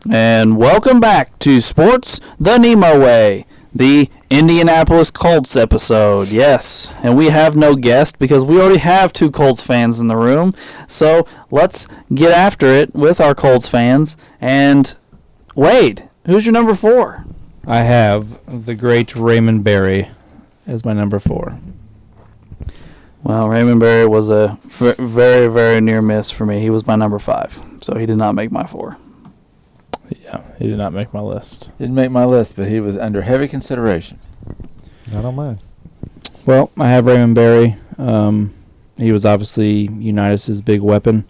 And welcome back to Sports the NEMO Way, the Indianapolis Colts episode. Yes, and we have no guest because we already have two Colts fans in the room. So let's get after it with our Colts fans. And Wade, who's your number 4? I have the great Raymond Berry as my number 4. Well, Raymond Berry was a very, very near miss for me. He was my number 5, so he did not make my 4. Yeah, he did not make my list. Didn't make my list, but he was under heavy consideration. Not on mine. Well, I have Raymond Berry. He was obviously Unitas' big weapon.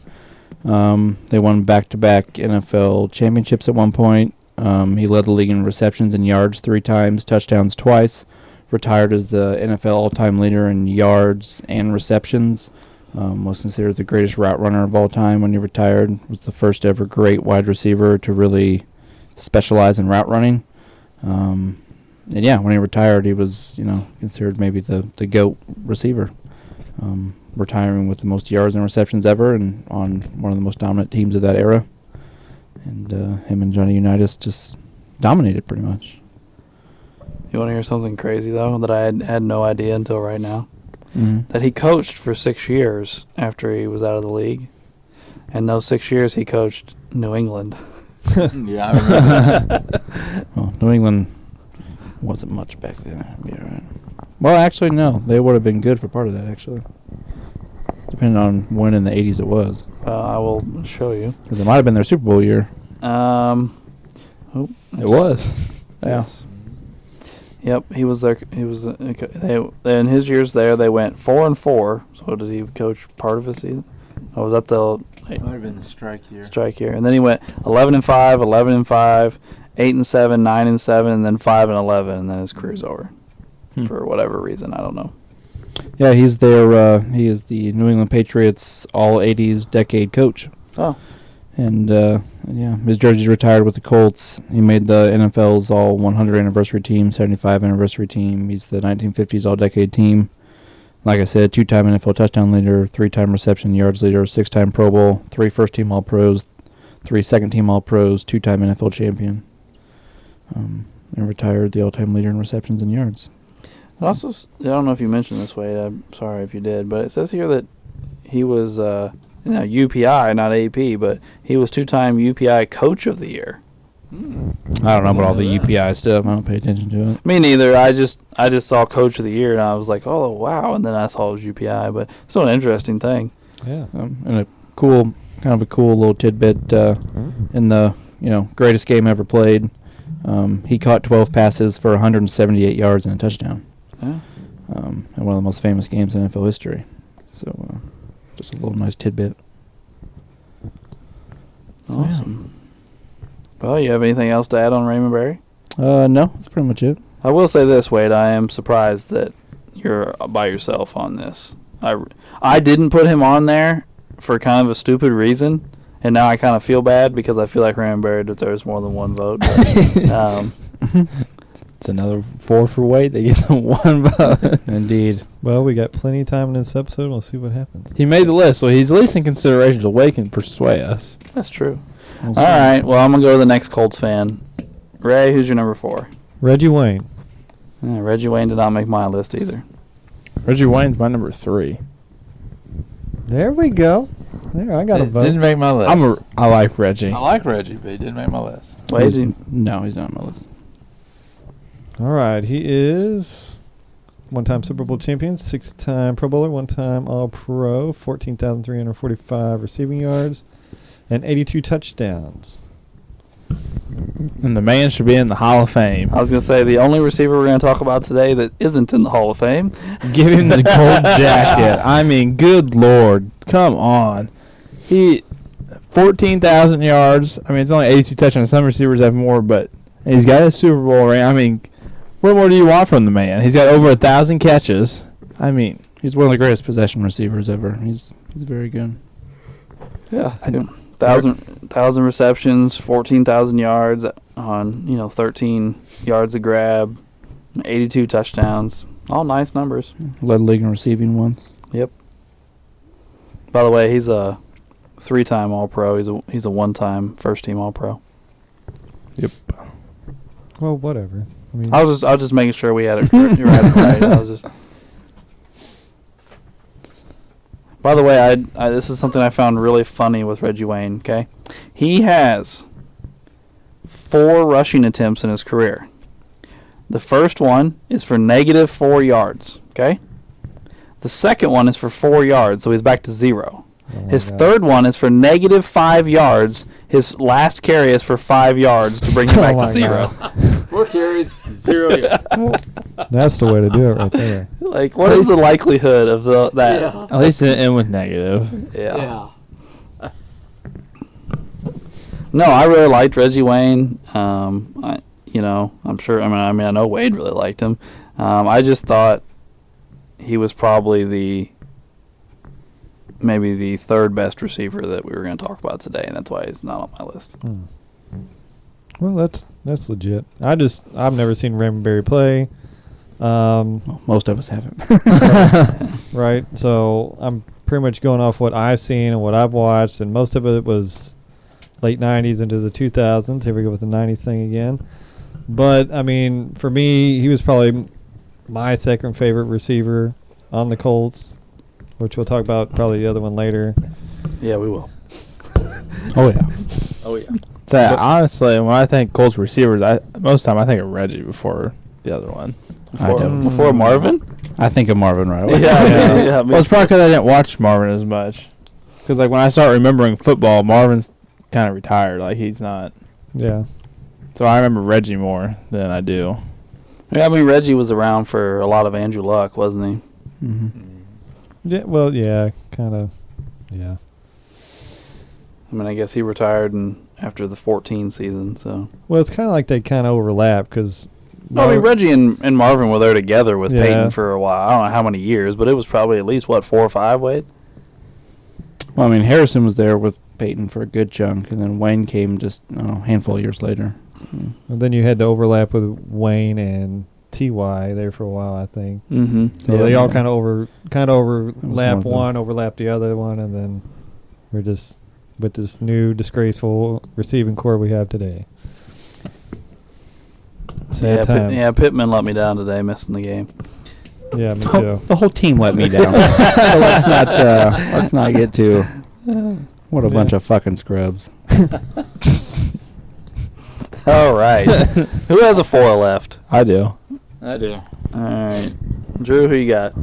They won back-to-back NFL championships at one point. He led the league in receptions and yards 3 times, touchdowns twice. Retired as the NFL all-time leader in yards and receptions. Was considered the greatest route runner of all time when he retired. Was the first ever great wide receiver to really specialize in route running. And yeah, when he retired, he was considered maybe the GOAT receiver. Retiring with the most yards and receptions ever, and on one of the most dominant teams of that era. And him and Johnny Unitas just dominated pretty much. You want to hear something crazy, though, that I had no idea until right now? Mm-hmm. That he coached for 6 years after he was out of the league. And those 6 years he coached New England. Yeah, I remember that. Well, New England wasn't much back then. Yeah, right. Well, actually, no. They would have been good for part of that, actually. Depending on when in the 80s it was. I will show you. Because it might have been their Super Bowl year. It was. Yes. Yep, he was there. He was. In his years there, they went 4-4. So did he coach part of his season? Or was that the Might have been the strike year. strike year? And then he went 11-5, 11-5, 8-7, 9-7, and then 5-11, and then his career's over for whatever reason. I don't know. Yeah, he's their. He is the New England Patriots All 80s Decade coach. Oh. And yeah, his jersey's retired with the Colts. He made the NFL's All 100 anniversary team, 75 anniversary team. He's the 1950s All Decade team. Like I said, 2-time NFL touchdown leader, 3-time reception yards leader, 6-time Pro Bowl, 3 first-team All-Pros, 3 second-team All-Pros, 2-time NFL champion. And retired the all-time leader in receptions and yards. It also, I don't know if you mentioned this, Wade. I'm sorry if you did, but it says here that he was UPI, not AP, but he was 2-time UPI Coach of the Year. I don't know about all the UPI stuff. I don't pay attention to it. Me neither. I just saw Coach of the Year, and I was like, oh, wow. And then I saw it was UPI, but it's still an interesting thing. Yeah. And a cool little tidbit in the greatest game ever played. He caught 12 passes for 178 yards and a touchdown. Yeah. And one of the most famous games in NFL history. So just a little nice tidbit. Awesome. Well, you have anything else to add on Raymond Berry? No, that's pretty much it. I will say this, Wade. I am surprised that you're by yourself on this. I didn't put him on there for kind of a stupid reason, and now I kind of feel bad because I feel like Raymond Berry deserves more than one vote. But, it's another 4 for Wade. They get the 1 vote. Indeed. Well, we got plenty of time in this episode. We'll see what happens. He made the list, so he's at least in consideration so Wade can persuade us. That's true. All right. Well, I'm going to go to the next Colts fan. Ray, who's your number 4? Reggie Wayne. Yeah, Reggie Wayne did not make my list either. Reggie Wayne's my number 3. There we go. There, I got a vote. Didn't make my list. I like Reggie. I like Reggie, but he didn't make my list. Wade, No, he's not on my list. All right, he is 1-time Super Bowl champion, 6-time Pro Bowler, 1-time All-Pro, 14,345 receiving yards, and 82 touchdowns. And the man should be in the Hall of Fame. I was going to say the only receiver we're going to talk about today that isn't in the Hall of Fame. Give him the gold jacket. I mean, good Lord. Come on. 14,000 yards. I mean, it's only 82 touchdowns. Some receivers have more, but he's got a Super Bowl ring. I mean, what more do you want from the man? He's got over 1,000 catches. I mean, he's one of the greatest possession receivers ever. He's very good. Yeah. 1,000 receptions, 14,000 yards on, 13 yards a grab, 82 touchdowns. All nice numbers. Led the league in receiving ones. Yep. By the way, he's a 3-time All-Pro. He's a 1-time first-team All-Pro. Yep. Well, whatever. I mean, I was just making sure we had it correct. You had it right. I was just. By the way, I this is something I found really funny with Reggie Wayne. Okay, he has 4 rushing attempts in his career. The first one is for -4 yards. Okay, the second one is for 4 yards, so he's back to 0. oh my His God. third one is for -5 yards. His last carry is for 5 yards to bring him Oh back my to 0. 4 carries, 0 yards. That's the way to do it right there. Like, what is the likelihood of that? Yeah. At least it didn't end with negative. Yeah. No, I really liked Reggie Wayne. I'm sure. I know Wade really liked him. I just thought he was probably maybe the third best receiver that we were going to talk about today, and that's why he's not on my list. Well, that's legit. I've never seen Raymond Berry play. Well, most of us haven't. Right. So I'm pretty much going off what I've seen and what I've watched, and most of it was late 90s into the 2000s. Here we go with the 90s thing again. But, I mean, for me, he was probably my second favorite receiver on the Colts, which we'll talk about probably the other one later. Yeah, we will. Oh yeah. Oh, yeah. So honestly, when I think Colts receivers, most of the time I think of Reggie before the other one. Before Marvin? I think of Marvin right away. Yeah. Well, it's probably because I didn't watch Marvin as much. Because like when I start remembering football, Marvin's kind of retired. Like he's not. Yeah. So I remember Reggie more than I do. Yeah, I mean, Reggie was around for a lot of Andrew Luck, wasn't he? Mm-hmm. Yeah, well, yeah, kind of, yeah. I mean, I guess he retired after the 14 season, so. Well, it's kind of like they kind of overlap because. I mean, Reggie and Marvin were there together with Yeah. Peyton for a while. I don't know how many years, but it was probably at least, 4 or 5, Wade? Well, I mean, Harrison was there with Peyton for a good chunk, and then Wayne came just a handful of years later. And then you had to overlap with Wayne and Ty there for a while, I think. Mm-hmm. So they all kind of overlap one of one, overlap the other one, and then we're just with this new disgraceful receiving core we have today. Sad times. Pittman let me down today, missing the game. Yeah, me too. The whole team let me down. So let's not get too. What a bunch of fucking scrubs. All right. Who has a 4 left? I do. I do. All right. Drew, who you got?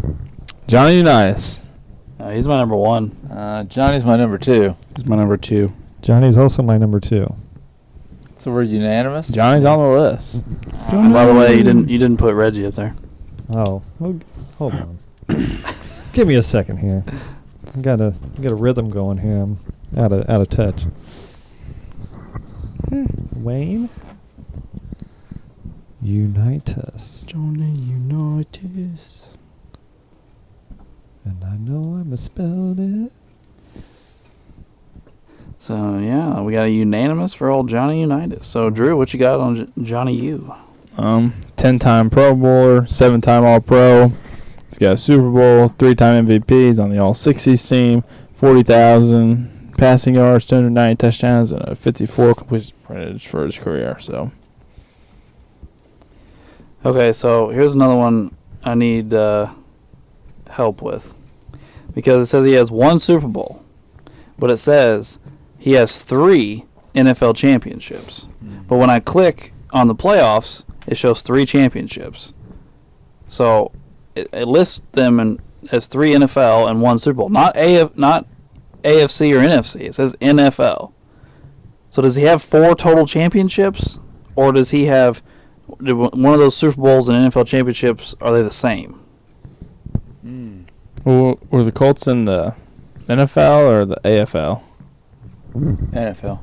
Johnny Unitas He's my number 1. Johnny's my number 2. is my number 2. Johnny's also my number 2. So we're unanimous? Johnny's on the list. By the way, you didn't put Reggie up there. Oh, well, hold on. Give me a second here. I got a rhythm going here. I'm out of touch. Wayne, unite us. Johnny Unitas. And I know I misspelled it. So, yeah, we got a unanimous for old Johnny Unitas. So, Drew, what you got on Johnny U? 10-time Pro Bowler, 7-time All-Pro. He's got a Super Bowl, 3-time MVP. He's on the All-60s team, 40,000 passing yards, 290 touchdowns, and a 54 completion percentage for his career. So, Okay, so here's another one I need help with. Because it says he has 1 Super Bowl, but it says he has 3 NFL championships. But when I click on the playoffs, it shows 3 championships. So it lists them as 3 NFL and 1 Super Bowl, not AFC or NFC. It says NFL. So does he have 4 total championships, or does he have one of those Super Bowls and NFL championships? Are they the same? were the Colts in the NFL or the AFL? NFL.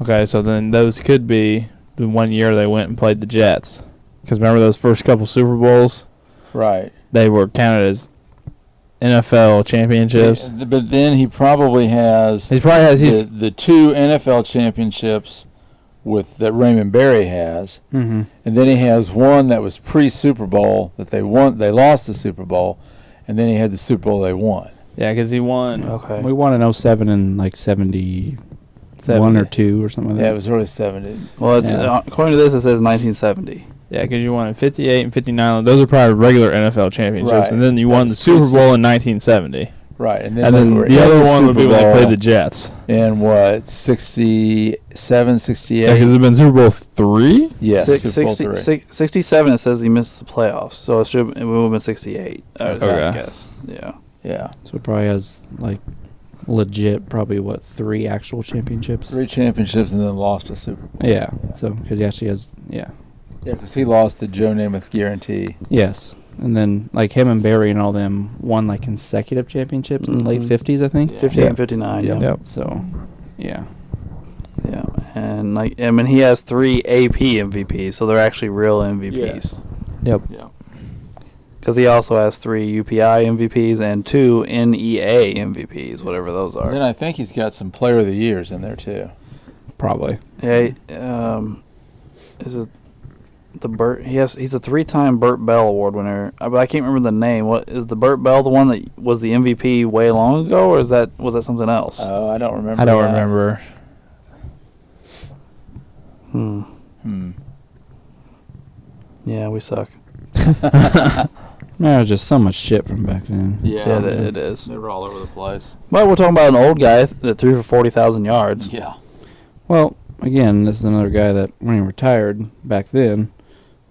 Okay, so then those could be the one year they went and played the Jets. Because remember those first couple Super Bowls? Right. They were counted as NFL championships. But then he probably has He probably has the 2 NFL championships that Raymond Berry has. Mm-hmm. And then he has one that was pre-Super Bowl that they won. They lost the Super Bowl, and then he had the Super Bowl they won. Yeah, because he won. Okay. We won in 07 and like 70. 1 or 2 or something like Yeah, that. it was early 70s. Well, it's Yeah. according to this, it says 1970. Yeah, because you won in 58 and 59. Those are probably regular NFL championships. Right. And then you won the That's Super two Bowl in 1970. Right, and then, And they then were the in other one would be Super when they played Bowl the Jets. in what, 67, 68? Yeah, because it's been Super Bowl 3? Yes, Six- Super Bowl 60 3. 67, it says he missed the playoffs. So it would have been 68. I Okay. guess. Yeah. Yeah, So it probably has, like, legit probably, 3 actual championships? 3 championships and then lost a Super Bowl. Yeah. So, because he actually has, yeah. Yeah, because he lost the Joe Namath guarantee. Yes. And then, like, him and Barry and all them won, like, consecutive championships in the late Mhm. 50s, I think. Yeah. 58 and 59. Yeah. Yeah. Yep. So, yeah. Yeah. And, like, I mean, he has 3 AP MVPs, so they're actually real MVPs. Yep. Yeah. Because he also has 3 UPI MVPs and 2 NEA MVPs, whatever those And then are. I think he's got some Player of the Years in there too. Probably. Yeah. Is it the Burt? He's a 3-time Burt Bell Award winner, but I can't remember the name. What is the Burt Bell, the one that was the MVP way long ago, or was that something else? Oh, I don't remember. I don't that. remember. Yeah, we suck. Man, there's just so much shit from back then. Yeah, it is. They were all over the place. But we're talking about an old guy that threw for 40,000 yards. Yeah. Well, again, this is another guy that when he retired back then,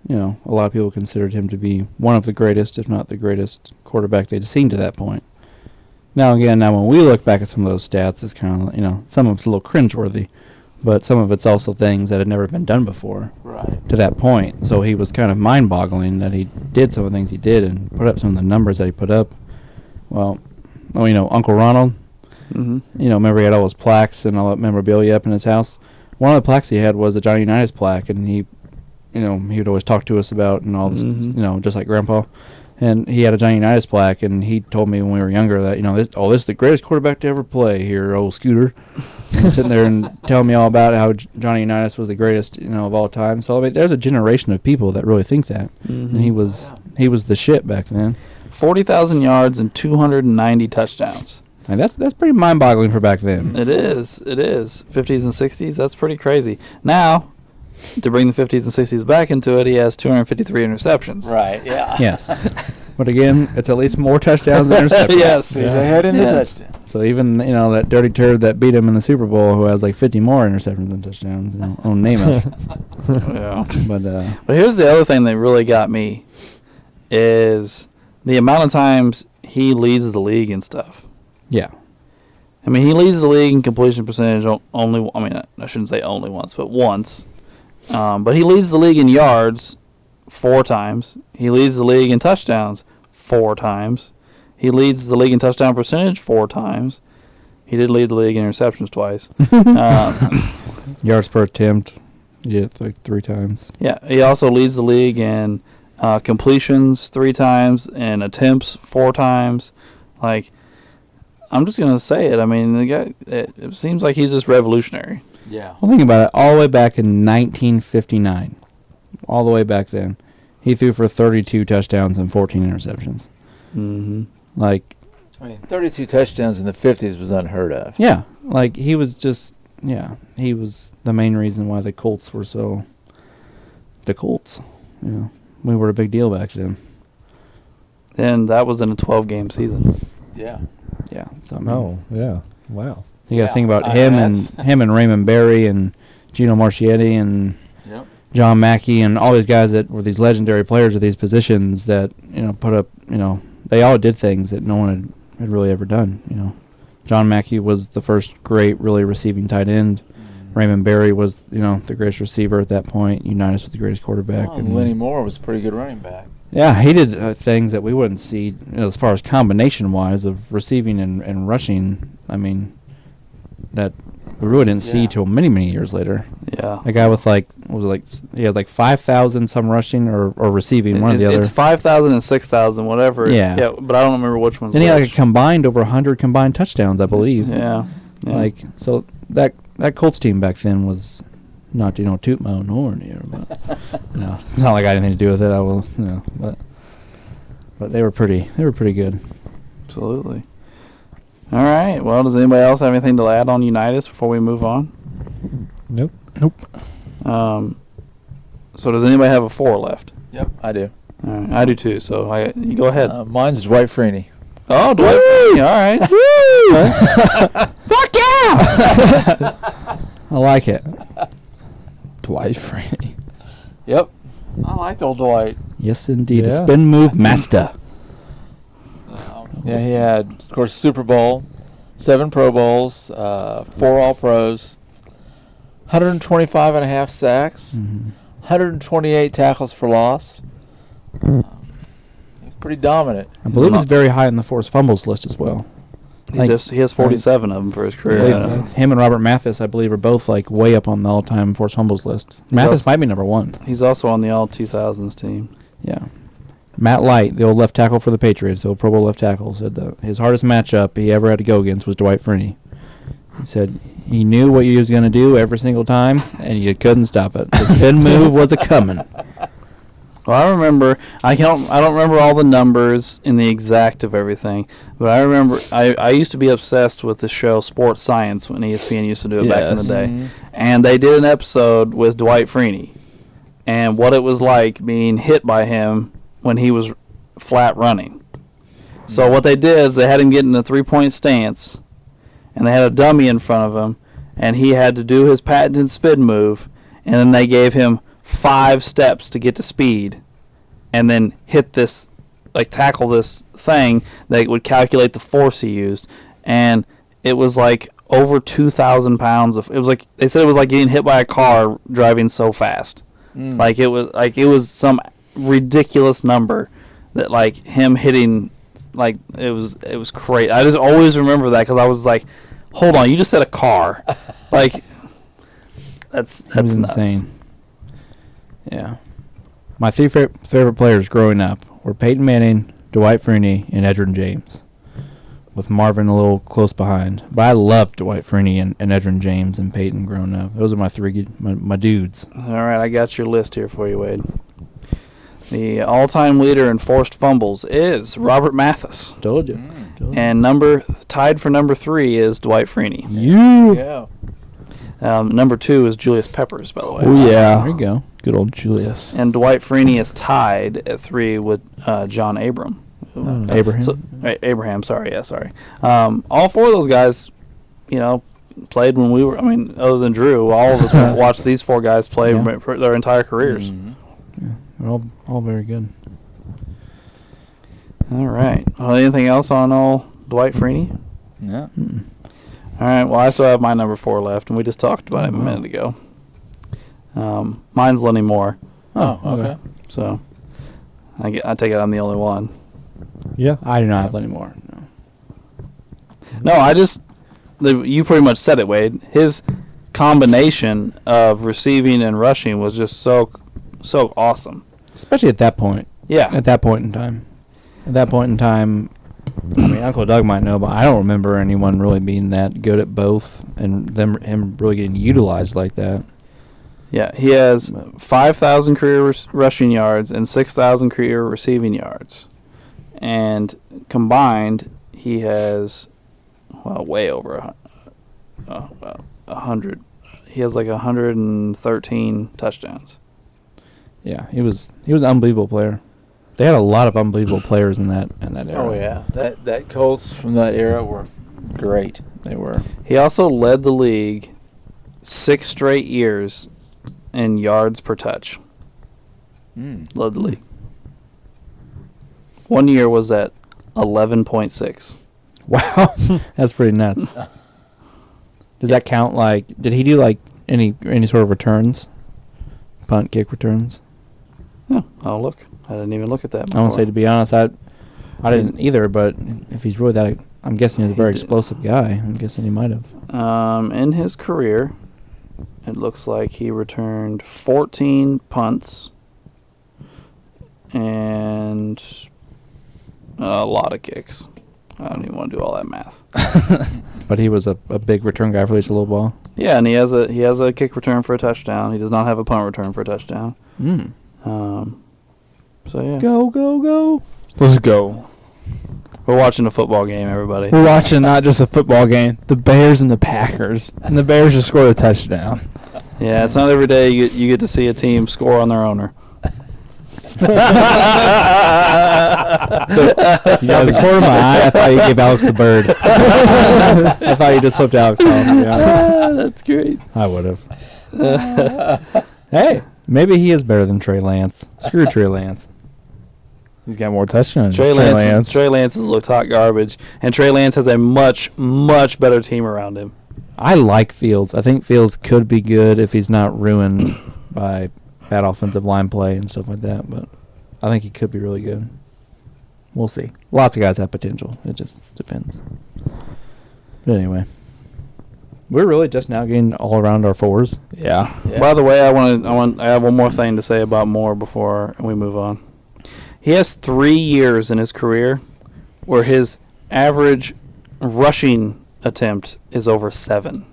you know, a lot of people considered him to be one of the greatest, if not the greatest quarterback they'd seen to that point. Now when we look back at some of those stats, it's kind of, you know, some of it's a little cringeworthy, but some of it's also things that had never been done before Right. to that point. So he was kind of mind-boggling that he did some of the things he did and put up some of the numbers that he put up. Well, you know, Uncle Ronald, Mm-hmm. you know, remember he had all those plaques and all that memorabilia up in his house. One of the plaques he had was the Johnny Unitas plaque, and he, you know, he would always talk to us about and all this, Mhm. you know, just like Grandpa. And he had a Johnny Unitas plaque, and he told me when we were younger that, you know, this is the greatest quarterback to ever play here, old Scooter. Sitting there and telling me all about how Johnny Unitas was the greatest, you know, of all time. So I mean, there's a generation of people that really think that, and he was the shit back then. 40,000 yards and 290 touchdowns. And that's pretty mind-boggling for back then. It is. 50s and 60s, that's pretty crazy. Now, to bring the 50s and 60s back into it, he has 253 interceptions. Right. Yeah. Yes. But again, it's at least more touchdowns than interceptions. Yes. He's ahead in the Yes. touchdown. So even, you know, that dirty turd that beat him in the Super Bowl, who has like 50 more interceptions than touchdowns, you know, own Namath. Yeah. But But here's the other thing that really got me is the amount of times he leads the league and stuff. yeah, I mean, he leads the league in completion percentage only. I mean, I shouldn't say only once, but once. But he leads the league in yards 4 times. He leads the league in touchdowns 4 times. He leads the league in touchdown percentage 4 times. He did lead the league in interceptions twice. yards per attempt, he did it like 3 times. Yeah, he also leads the league in completions 3 times and attempts 4 times. Like, I'm just gonna say it. I mean, the guy. It seems like he's just revolutionary. Yeah. Well, think about it. All the way back in 1959, all the way back then, he threw for 32 touchdowns and 14 interceptions. Mm-hmm. Like, I mean, 32 touchdowns in the 50s was unheard of. yeah, like he was just, yeah, he was the main reason why the Colts were so. The Colts, you know, we were a big deal back then. And that was in a 12-game season. Yeah. Yeah. So I mean, Oh, yeah. Wow. you got to Yeah, think about I him mean, and that's- him and Raymond Berry and Gino Marchietti and Yep. John Mackey and all these guys that were these legendary players at these positions that, you know, put up, you know, they all did things that no one had really ever done, you know. John Mackey was the first great really receiving tight end. Raymond Berry was, you know, the greatest receiver at that point. Unitas was the greatest quarterback. And Lenny Moore was a pretty good running back. Yeah, he did things that we wouldn't see, you know, as far as combination-wise of receiving and rushing. I mean, that we really didn't see Yeah. till many, many years later. Yeah. A guy with like, what was it, like, he had like 5,000 some rushing or receiving, one or the other. It's 5,000 and 6,000, whatever. Yeah. Yeah, but I don't remember which one's Then he had like which. a combined over 100 combined touchdowns, I believe. Yeah. Like, so that Colts team back then was not, you know, toot my own horn here, but no, it's not like I had anything to do with it. I will, you know, but they were pretty good. Absolutely. All right. Well, does anybody else have anything to add on Unitas before we move on? Nope. So does anybody have a 4 left? Yep, I do. All right, I do too. So you go ahead. Mine's Dwight Freeney. Oh, Dwight Freeney. All right. Fuck yeah! I like it. Dwight Freeney. Yep. I liked old Dwight. Yes, indeed. A Yeah. spin move master. Yeah, he had, of course, Super Bowl, 7 Pro Bowls, 4 All-Pros, 125 and a half sacks, 128 tackles for loss. He's pretty dominant. I believe he's very high on the forced fumbles list as well. He has 47 of them for his I career. believe him and Robert Mathis, I believe, are both like way up on the all-time forced fumbles list. Mathis might be number 1. He's also on the All 2000s team. Yeah. Matt Light, the old left tackle for the Patriots, the old Pro Bowl left tackle, said his hardest matchup he ever had to go against was Dwight Freeney. He said he knew what he was going to do every single time, and you couldn't stop it. The spin move was a coming. Well, I remember. I don't remember all the numbers in the exact of everything, but I remember. I used to be obsessed with the show Sports Science when ESPN used to do it back in the Yes. day, and they did an episode with Dwight Freeney, and what it was like being hit by him when he was flat running. So what they did is they had him get in a 3-point stance, and they had a dummy in front of him, and he had to do his patented spin move, and then they gave him 5 steps to get to speed, and then hit this, like tackle this thing that would calculate the force he used, and it was like over 2,000 pounds of. It was like they said it was like getting hit by a car driving so fast, like it was some ridiculous number that like him hitting, like it was crazy. I just always remember that because I was like, hold on, you just said a car, like that's nuts. insane. Yeah. My 3 favorite players growing up were Peyton Manning, Dwight Freeney, and Edgerrin James, with Marvin a little close behind. But I loved Dwight Freeney and Edgerrin James and Peyton growing up. Those are my 3 my dudes. All right, I got your list here for you, Wade. The all-time leader in forced fumbles is Robert Mathis, Told you. and tied for number 3 is Dwight Freeney. Yeah. Number 2 is Julius Peppers, by the way. Oh, yeah. There you go. Good old Julius. And Dwight Freeney is tied at 3 with John Abram. Abraham. Abraham, sorry. All 4 of those guys, played when we were. I mean, other than Drew, all of us watched these 4 guys play their entire careers. They're all very good. All right. Anything else on old Dwight Freeney? Yeah. All right. Well, I still have my number 4 left, and we just talked about him a minute ago. Mine's Lenny Moore. Oh, okay. So I take it I'm the only one. Yeah. I do not have any more. No, you pretty much said it, Wade. His combination of receiving and rushing was just so awesome. Especially at that point. Yeah. At that point in time. I mean, Uncle Doug might know, but I don't remember anyone really being that good at both, and him really getting utilized like that. Yeah, he has 5,000 career rushing yards and 6,000 career receiving yards. And combined, he has, way over 100. He has like 113 touchdowns. Yeah, he was an unbelievable player. They had a lot of unbelievable players in that era. Oh, yeah. That Colts from that era were great. They were. He also led the league 6 straight years in yards per touch. Led the league. One year was at 11.6. Wow, that's pretty nuts. Does that count? Like, did he do like any sort of returns, punt, kick returns? Yeah, I'll look. I didn't even look at that before. I won't say, to be honest, I didn't either. But if he's really that, I'm guessing he's a very explosive guy. I'm guessing he might have. In his career, it looks like he returned 14 punts and a lot of kicks. I don't even want to do all that math. But he was a big return guy for at least a little ball. Yeah, and he has a kick return for a touchdown. He does not have a punt return for a touchdown. So yeah. Go. Let's go. We're watching a football game, everybody. We're watching not just a football game, the Bears and the Packers. And the Bears just scored a touchdown. Yeah, it's not every day you get to see a team score on their owner. You got the corner of my eye. I thought you gave Alex the bird. I thought you just flipped Alex off. Yeah. That's great. I would have. Hey, maybe he is better than Trey Lance. Screw Trey Lance. He's got more touchdowns. Trey Lance's looked hot garbage, and Trey Lance has a much, much better team around him. I like Fields. I think Fields could be good if he's not ruined by bad offensive line play and stuff like that, but I think he could be really good. We'll see. Lots of guys have potential. It just depends. But anyway, we're really just now getting all around our fours. Yeah. By the way, I have one more thing to say about Moore before we move on. He has 3 years in his career where his average rushing attempt is over 7.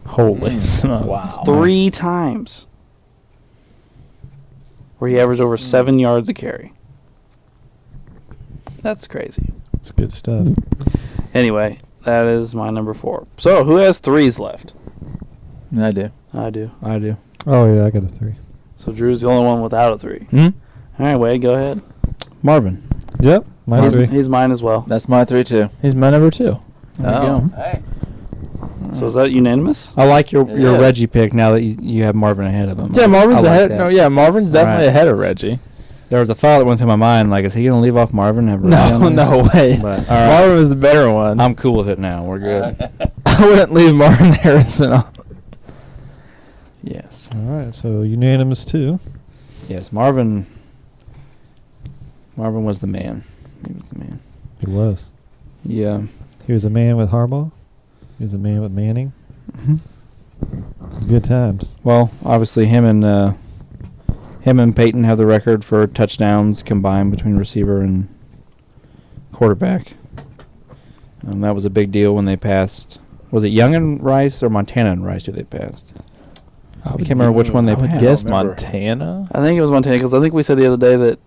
Holy smokes. Wow. 3 times where he averaged over 7 yards a carry. That's crazy. It's good stuff. Anyway, that is my number 4. So, who has 3s left? I do. I do. I do. Oh, yeah, I got a 3. So, Drew's the only one without a 3. Hmm? All right, Wade, go ahead. Marvin. Yep, my 3. He's mine as well. That's my 3 too. He's my number 2. There you go. Hey. So, is that unanimous? I like your It is. Reggie pick now that you have Marvin ahead of him. Yeah, I Marvin's like ahead. that. No, yeah, Marvin's definitely Right. ahead of Reggie. There was a thought that went through my mind, like, is he going to leave off Marvin? And have Reggie No, on there? no way. But, all right. Marvin was the better one. I'm cool with it now. We're good. I wouldn't leave Marvin Harrison off. Yes. All right, so unanimous 2. Yes, Marvin was the man. He was the man. He was. Yeah. He was a man with Harbaugh. He was a man with Manning. Good times. Well, obviously him and Peyton have the record for touchdowns combined between receiver and quarterback. That was a big deal when they passed. Was it Young and Rice or Montana and Rice who they passed? I can't remember which one they I would passed. guess remember. Montana. I think it was Montana because I think we said the other day that.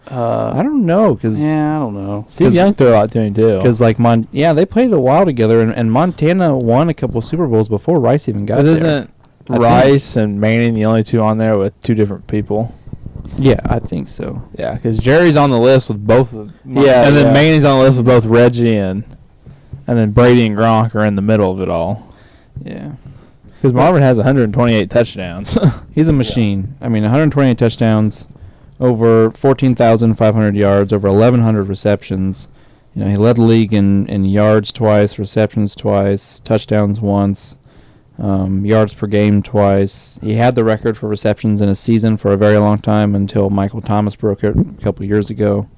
I don't know because Yeah, I don't know. Steve Young threw a lot to me too. like they played a while together and Montana won a couple of Super Bowls before Rice even got But there. isn't I Rice and Manning the only 2 on there with 2 different people? Yeah, I think so. Yeah, because Jerry's on the list with both of them. Yeah, and then yeah. Manning's on the list with both Reggie and then Brady and Gronk are in the middle of it all. Yeah. Because Marvin has 128 touchdowns. He's a machine. I mean, 128 touchdowns, over 14,500 yards, over 1,100 receptions. You know, he led the league in yards twice, receptions twice, touchdowns once, yards per game twice. He had the record for receptions in a season for a very long time until Michael Thomas broke it a couple years ago.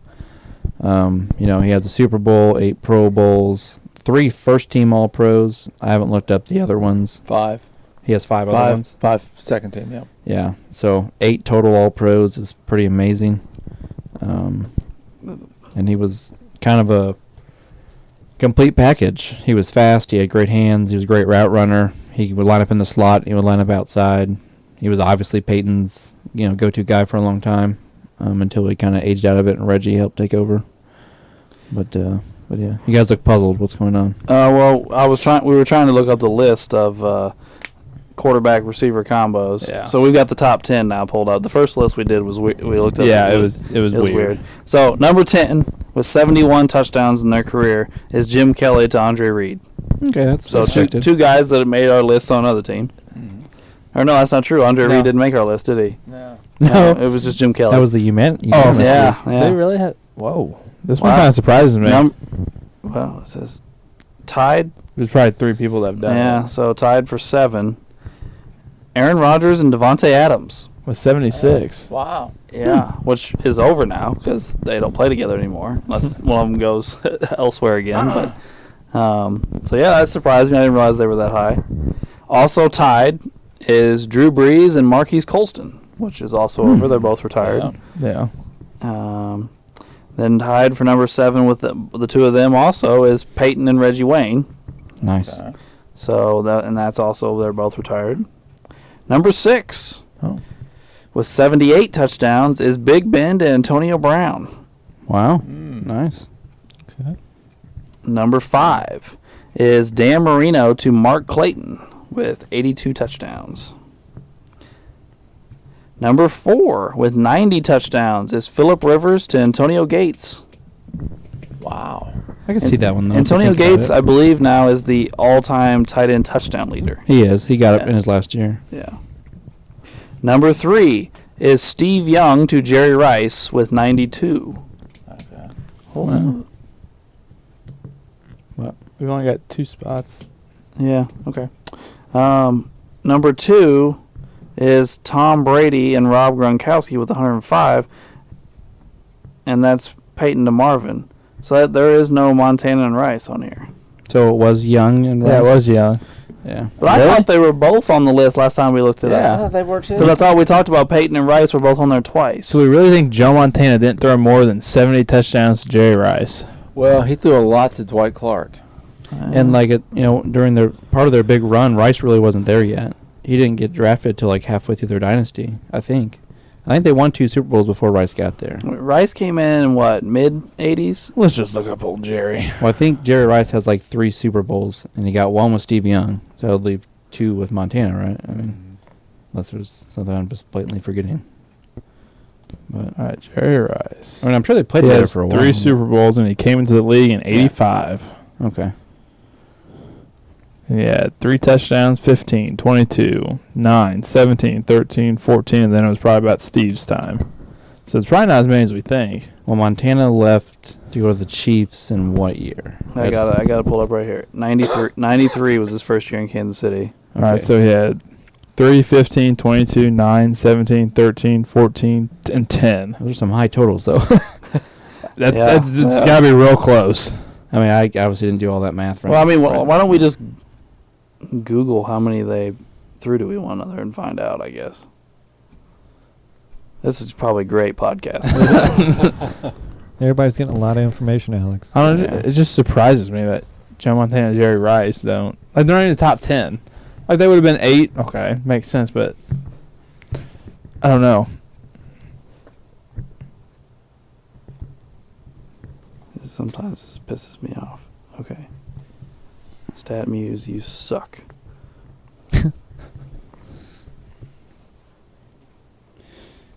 You know, he has a Super Bowl, 8 Pro Bowls, 3 first-team All-Pros. I haven't looked up the other ones. 5. He has 5 other ones. 5 second team, yeah. Yeah, so 8 total All-Pros is pretty amazing. And he was kind of a complete package. He was fast. He had great hands. He was a great route runner. He would line up in the slot. He would line up outside. He was obviously Peyton's go-to guy for a long time until he kind of aged out of it and Reggie helped take over. But yeah, you guys look puzzled. What's going on? Well, we were trying to look up the list of quarterback receiver combos. Yeah. So we've got the top 10 now pulled up. The first list we did was we looked up. Yeah, it was weird. So number 10 with 71 touchdowns in their career is Jim Kelly to Andre Reed. Okay, that's So expected. two guys that have made our list on another team. Or no, that's not true. Andre No. Reed didn't make our list, did he? No. No. It was just Jim Kelly. That was the unanimous. yeah, league. yeah. They really had. Whoa. This one Wow. kind of surprises me. Well, it says tied. There's probably 3 people that have done Yeah, it. so tied for 7. Aaron Rodgers and Devontae Adams. With 76. Wow. Yeah, which is over now because they don't play together anymore unless one of them goes elsewhere again. But so yeah, that surprised me. I didn't realize they were that high. Also tied is Drew Brees and Marquise Colston, which is also over. They're both retired. Yeah. Then tied for number 7 with the 2 of them also is Peyton and Reggie Wayne. Nice. So that's also they're both retired. Number 6 with 78 touchdowns is Big Ben and Antonio Brown. Wow. Nice. Okay. Number 5 is Dan Marino to Mark Clayton with 82 touchdowns. Number 4 with 90 touchdowns is Phillip Rivers to Antonio Gates. Wow. I can see that one, though. Antonio Gates, I believe, now is the all-time tight end touchdown leader. He is. He got it Yeah. in his last year. Yeah. Number 3 is Steve Young to Jerry Rice with 92. Okay. Wow. We've only got 2 spots. Yeah, okay. Number 2 is Tom Brady and Rob Gronkowski with 105, and that's Peyton to Marvin. So there is no Montana and Rice on here. So it was Young and Rice? Yeah, it was Young. Yeah. But I thought they were both on the list last time we looked it Yeah, up. they were too. Because I thought we talked about Peyton and Rice were both on there twice. So we really think Joe Montana didn't throw more than 70 touchdowns to Jerry Rice. Well, he threw a lot to Dwight Clark. And like during their part of their big run, Rice really wasn't there yet. He didn't get drafted till like halfway through their dynasty, I think. I think they won 2 Super Bowls before Rice got there. Rice came in what, mid-80s? Let's just look up old Jerry. Well, I think Jerry Rice has like 3 Super Bowls, and he got 1 with Steve Young, so that would leave 2 with Montana, right? I mean, unless there's something I'm just blatantly forgetting. But All right, Jerry Rice. I mean, I'm sure they played He together has for a while. 3 Super Bowls, and he came into the league in 85. Okay. He had 3 touchdowns, 15, 22, 9, 17, 13, 14, and then it was probably about Steve's time. So it's probably not as many as we think. Well, Montana left to go to the Chiefs in what year? I got it pulled up right here. 93 was his first year in Kansas City. All right, so he had 3, 15, 22, 9, 17, 13, 14, and 10. Those are some high totals, though. It's got to be real close. I mean, I obviously didn't do all that math right. Well, I mean, why don't we just Google how many they threw to one another and find out, I guess. This is probably great podcast. Everybody's getting a lot of information, Alex. I don't know, it just surprises me that Joe Montana and Jerry Rice don't. Like, they're not in the top 10. Like, they would have been 8. Okay, makes sense, but I don't know. Sometimes this pisses me off. Okay. Stat Muse, you suck.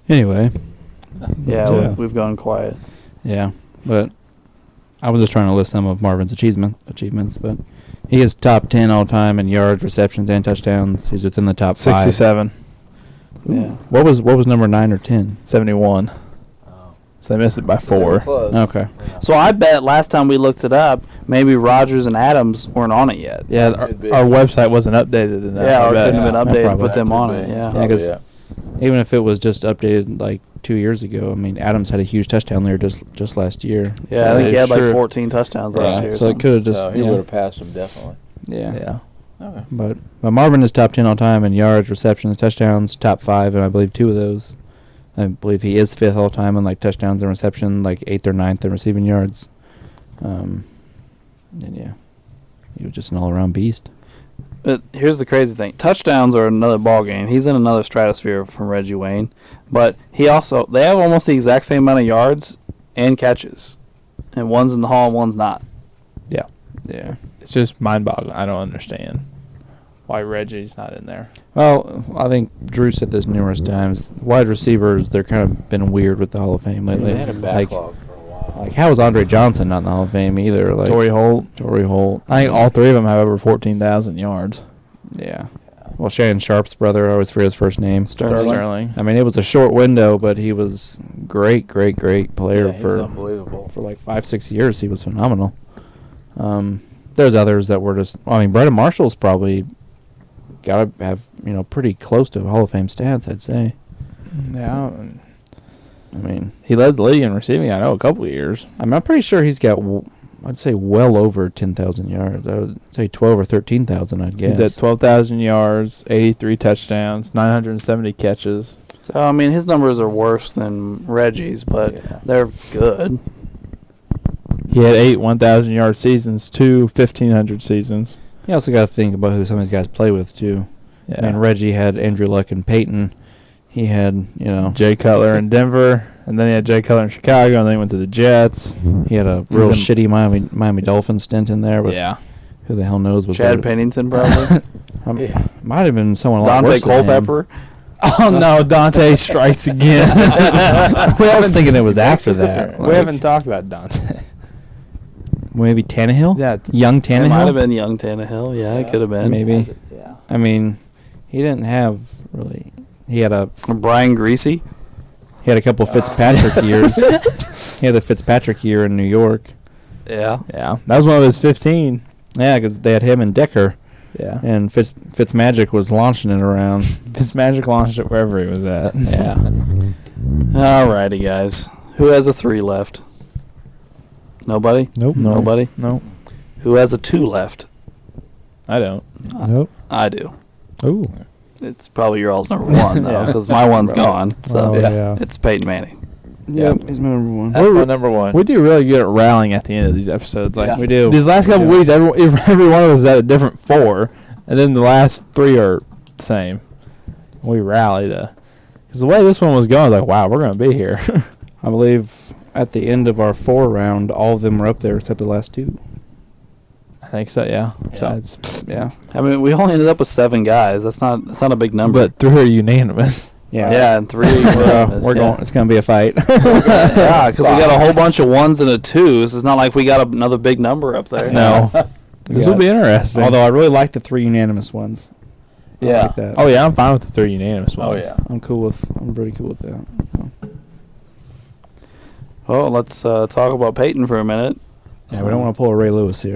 Anyway, Yeah, Yeah. we've gone quiet. yeah, but I was just trying to list some of Marvin's achievements, but he is top 10 all time in yards, receptions, and touchdowns. He's within the top 5. 67, Yeah. What was number 9 or 10? 71. So they missed it by 4. Close. Okay. So I bet last time we looked it up, maybe Rodgers and Adams weren't on it yet. Yeah, Could be. our website wasn't updated enough. Yeah, or I it bet. couldn't have been Yeah, updated to probably. put them Could on be. it. It's Yeah. Yeah, probably 'cause it. even if it was just updated like 2 years ago, I mean, Adams had a huge touchdown there just last year. Yeah, I think he had like Sure. 14 touchdowns last year. or So it something. could have just So he would have passed him definitely. yeah. Yeah. Okay. But Marvin is top 10 all time in yards, receptions, touchdowns, top 5, and I believe 2 of those. I believe he is 5th all time in like touchdowns and reception, like 8th or 9th in receiving yards. And yeah, he was just an all-around beast. But here's the crazy thing: touchdowns are another ball game. He's in another stratosphere from Reggie Wayne, but they have almost the exact same amount of yards and catches, and one's in the hall and one's not. Yeah. It's just mind-boggling. I don't understand why Reggie's not in there. Well, I think Drew said this numerous times. Wide receivers, they're kind of been weird with the Hall of Fame lately. They had a backlog for a while. Like how was Andre Johnson not in the Hall of Fame either? Like Torrey Holt. I I think all 3 of them have over 14,000 yards. Yeah. Well, Shannon Sharp's brother, I always forget his first name. Sterling. I mean, it was a short window, but he was great player Yeah, he was for unbelievable. like 5-6 years. He was phenomenal. There's others that were just. I mean, Brandon Marshall's probably got to have pretty close to Hall of Fame stats, I'd say. Yeah. I mean, He led the league in receiving, I know, a couple of years. I'm pretty sure he's got. I'd say well over 10,000 yards. I would say 12 or 13,000. I'd guess. He's at 12,000 yards, 83 touchdowns, 970 catches. So I mean, his numbers are worse than Reggie's, but Yeah. they're good. He had 8 1,000-yard seasons, 2 1,500 seasons. You also got to think about who some of these guys play with too. Yeah. I mean, Reggie had Andrew Luck and Peyton. He had, Jay Cutler in Denver, and then he had Jay Cutler in Chicago, and then he went to the Jets. he had a He was real in- shitty Miami Dolphins stint in there with Yeah. who the hell knows was Chad there. Pennington, probably. Might have been someone like Dante worse than him. Culpepper. Oh no, Dante strikes again. I was thinking it was after his that. appearance. We haven't talked about Dante. Maybe Tannehill? Yeah, Young It might have Tannehill? been young Tannehill. Yeah, it could have been. Maybe. Yeah. I mean, he didn't have really. He had a Brian Greasy. couple Fitzpatrick years. He had the Fitzpatrick year in New York. Yeah. Yeah, that was one of his 15. Yeah, because they had him and Decker, Yeah. and Fitzmagic was launching it around. His magic launched it wherever he was at. Yeah. Alrighty, guys. Who has a 3 left? Nobody? Nope. No. Nobody? No, Who has a 2 left? I don't. Nope. I do. Ooh. It's probably your all's number 1, though, Yeah. because my one's gone. So Oh, yeah. it's Peyton Manning. Yep, he's my number one. That's my number one. We do really good at rallying at the end of these episodes. Like Yeah. We do. these last couple Yeah. weeks, every one of us is at a different 4, and then the last 3 are the same. We rallied. Because the way this one was going, I was like, wow, we're going to be here. I believe at the end of our 4 round, all of them were up there except the last 2. I think so, yeah. Yeah. So it's, yeah. I mean, we only ended up with 7 guys. That's not a big number. But 3 are unanimous. yeah, and 3 We're going. It's going to be a fight. Yeah, because we got a whole bunch of 1s and a 2s. It's not like we got another big number up there. No. This Yeah. will be interesting. Although I really like the 3 unanimous ones. I Yeah. like that. Oh, yeah, I'm fine with the 3 unanimous Oh, ones. yeah. I'm pretty cool with that. So. Well, let's talk about Peyton for a minute. Yeah, we don't want to pull a Ray Lewis here.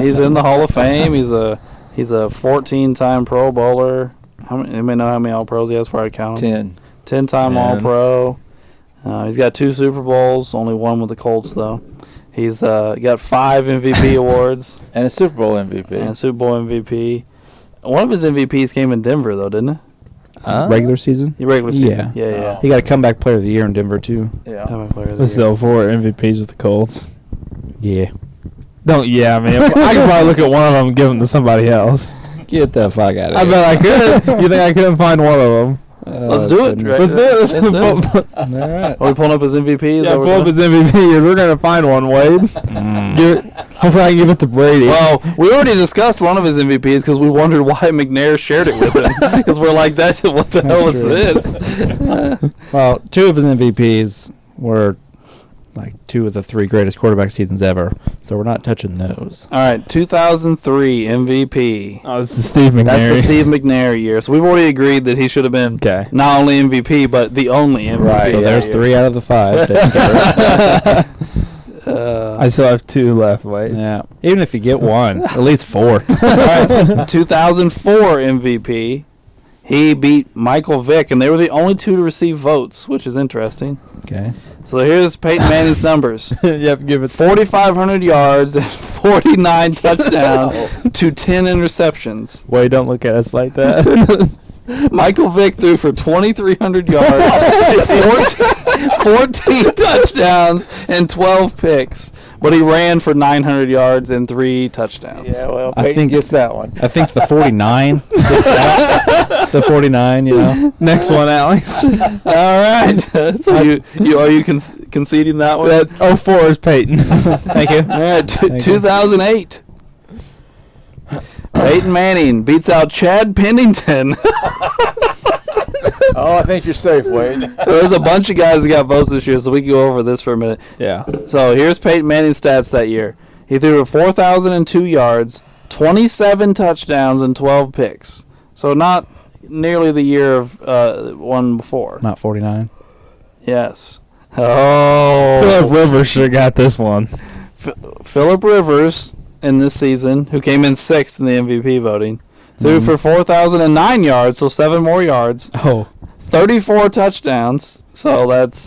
He's in the Hall of Fame. He's a 14-time Pro Bowler. Anybody know how many All Pros he has before I count him? 10. 10-time 10. All Pro. He's got 2 Super Bowls, only 1 with the Colts though. He's got 5 MVP awards And a Super Bowl MVP. and Super Bowl MVP. One of his MVPs came in Denver though, didn't it? Regular season? The regular season. Yeah. He got a comeback player of the year in Denver, too. Yeah. Comeback player of the Let's year. go for MVPs with the Colts. Yeah. Don't, yeah, I mean, I could probably look at one of them and give them to somebody else. Get the fuck out of I here. bet I could. You think I couldn't find one of them? Let's do it. Right? Let's do it. Let's do it. All right. Are we pulling up his MVP? Is Yeah, that what pull we're up his doing? MVP, and we're going to find one, Wade. Give it, hopefully I can give it to Brady. Well, we already discussed one of his MVPs because we wondered why McNair shared it with him. Because we're like, what the hell was That's this? Well, 2 of his MVPs were like 2 of the 3 greatest quarterback seasons ever, so we're not touching those. All right, 2003 MVP. Oh, this is Steve McNair. That's the Steve McNair year. So we've already agreed that he should have been Okay. not only MVP, but the only MVP. Right, So yeah, there's 3 out of the 5. taken care of. I still have 2 left, Wade. Yeah. Even if you get 1, at least 4. All right, 2004 MVP. He beat Michael Vick, and they were the only 2 to receive votes, which is interesting. Okay. So here's Peyton Manning's numbers. Yep, give it 4,500 yards and 49 touchdowns to 10 interceptions. Wade, don't look at us like that. Michael Vick threw for 2,300 yards, 14 touchdowns, and 12 picks. But he ran for 900 yards and 3 touchdowns. Yeah, well, I Peyton think- gets that one. I think the 49 sticks out. The 49, you know. Next one, Alex. All right. So are you conceding that one? That 04 is Peyton. Thank you. All right. Thank you. 2008. Peyton Manning beats out Chad Pennington. Oh, I think you're safe, Wade. There's a bunch of guys that got votes this year, so we can go over this for a minute. Yeah. So here's Peyton Manning's stats that year. He threw for 4,002 yards, 27 touchdowns, and 12 picks. So not nearly the year of one before. Not 49. Yes. Oh. Philip Rivers should have got this one. Phillip Rivers in this season, who came in 6th in the MVP voting, threw for 4,009 yards, so 7 more yards. Oh. 34 touchdowns, so that's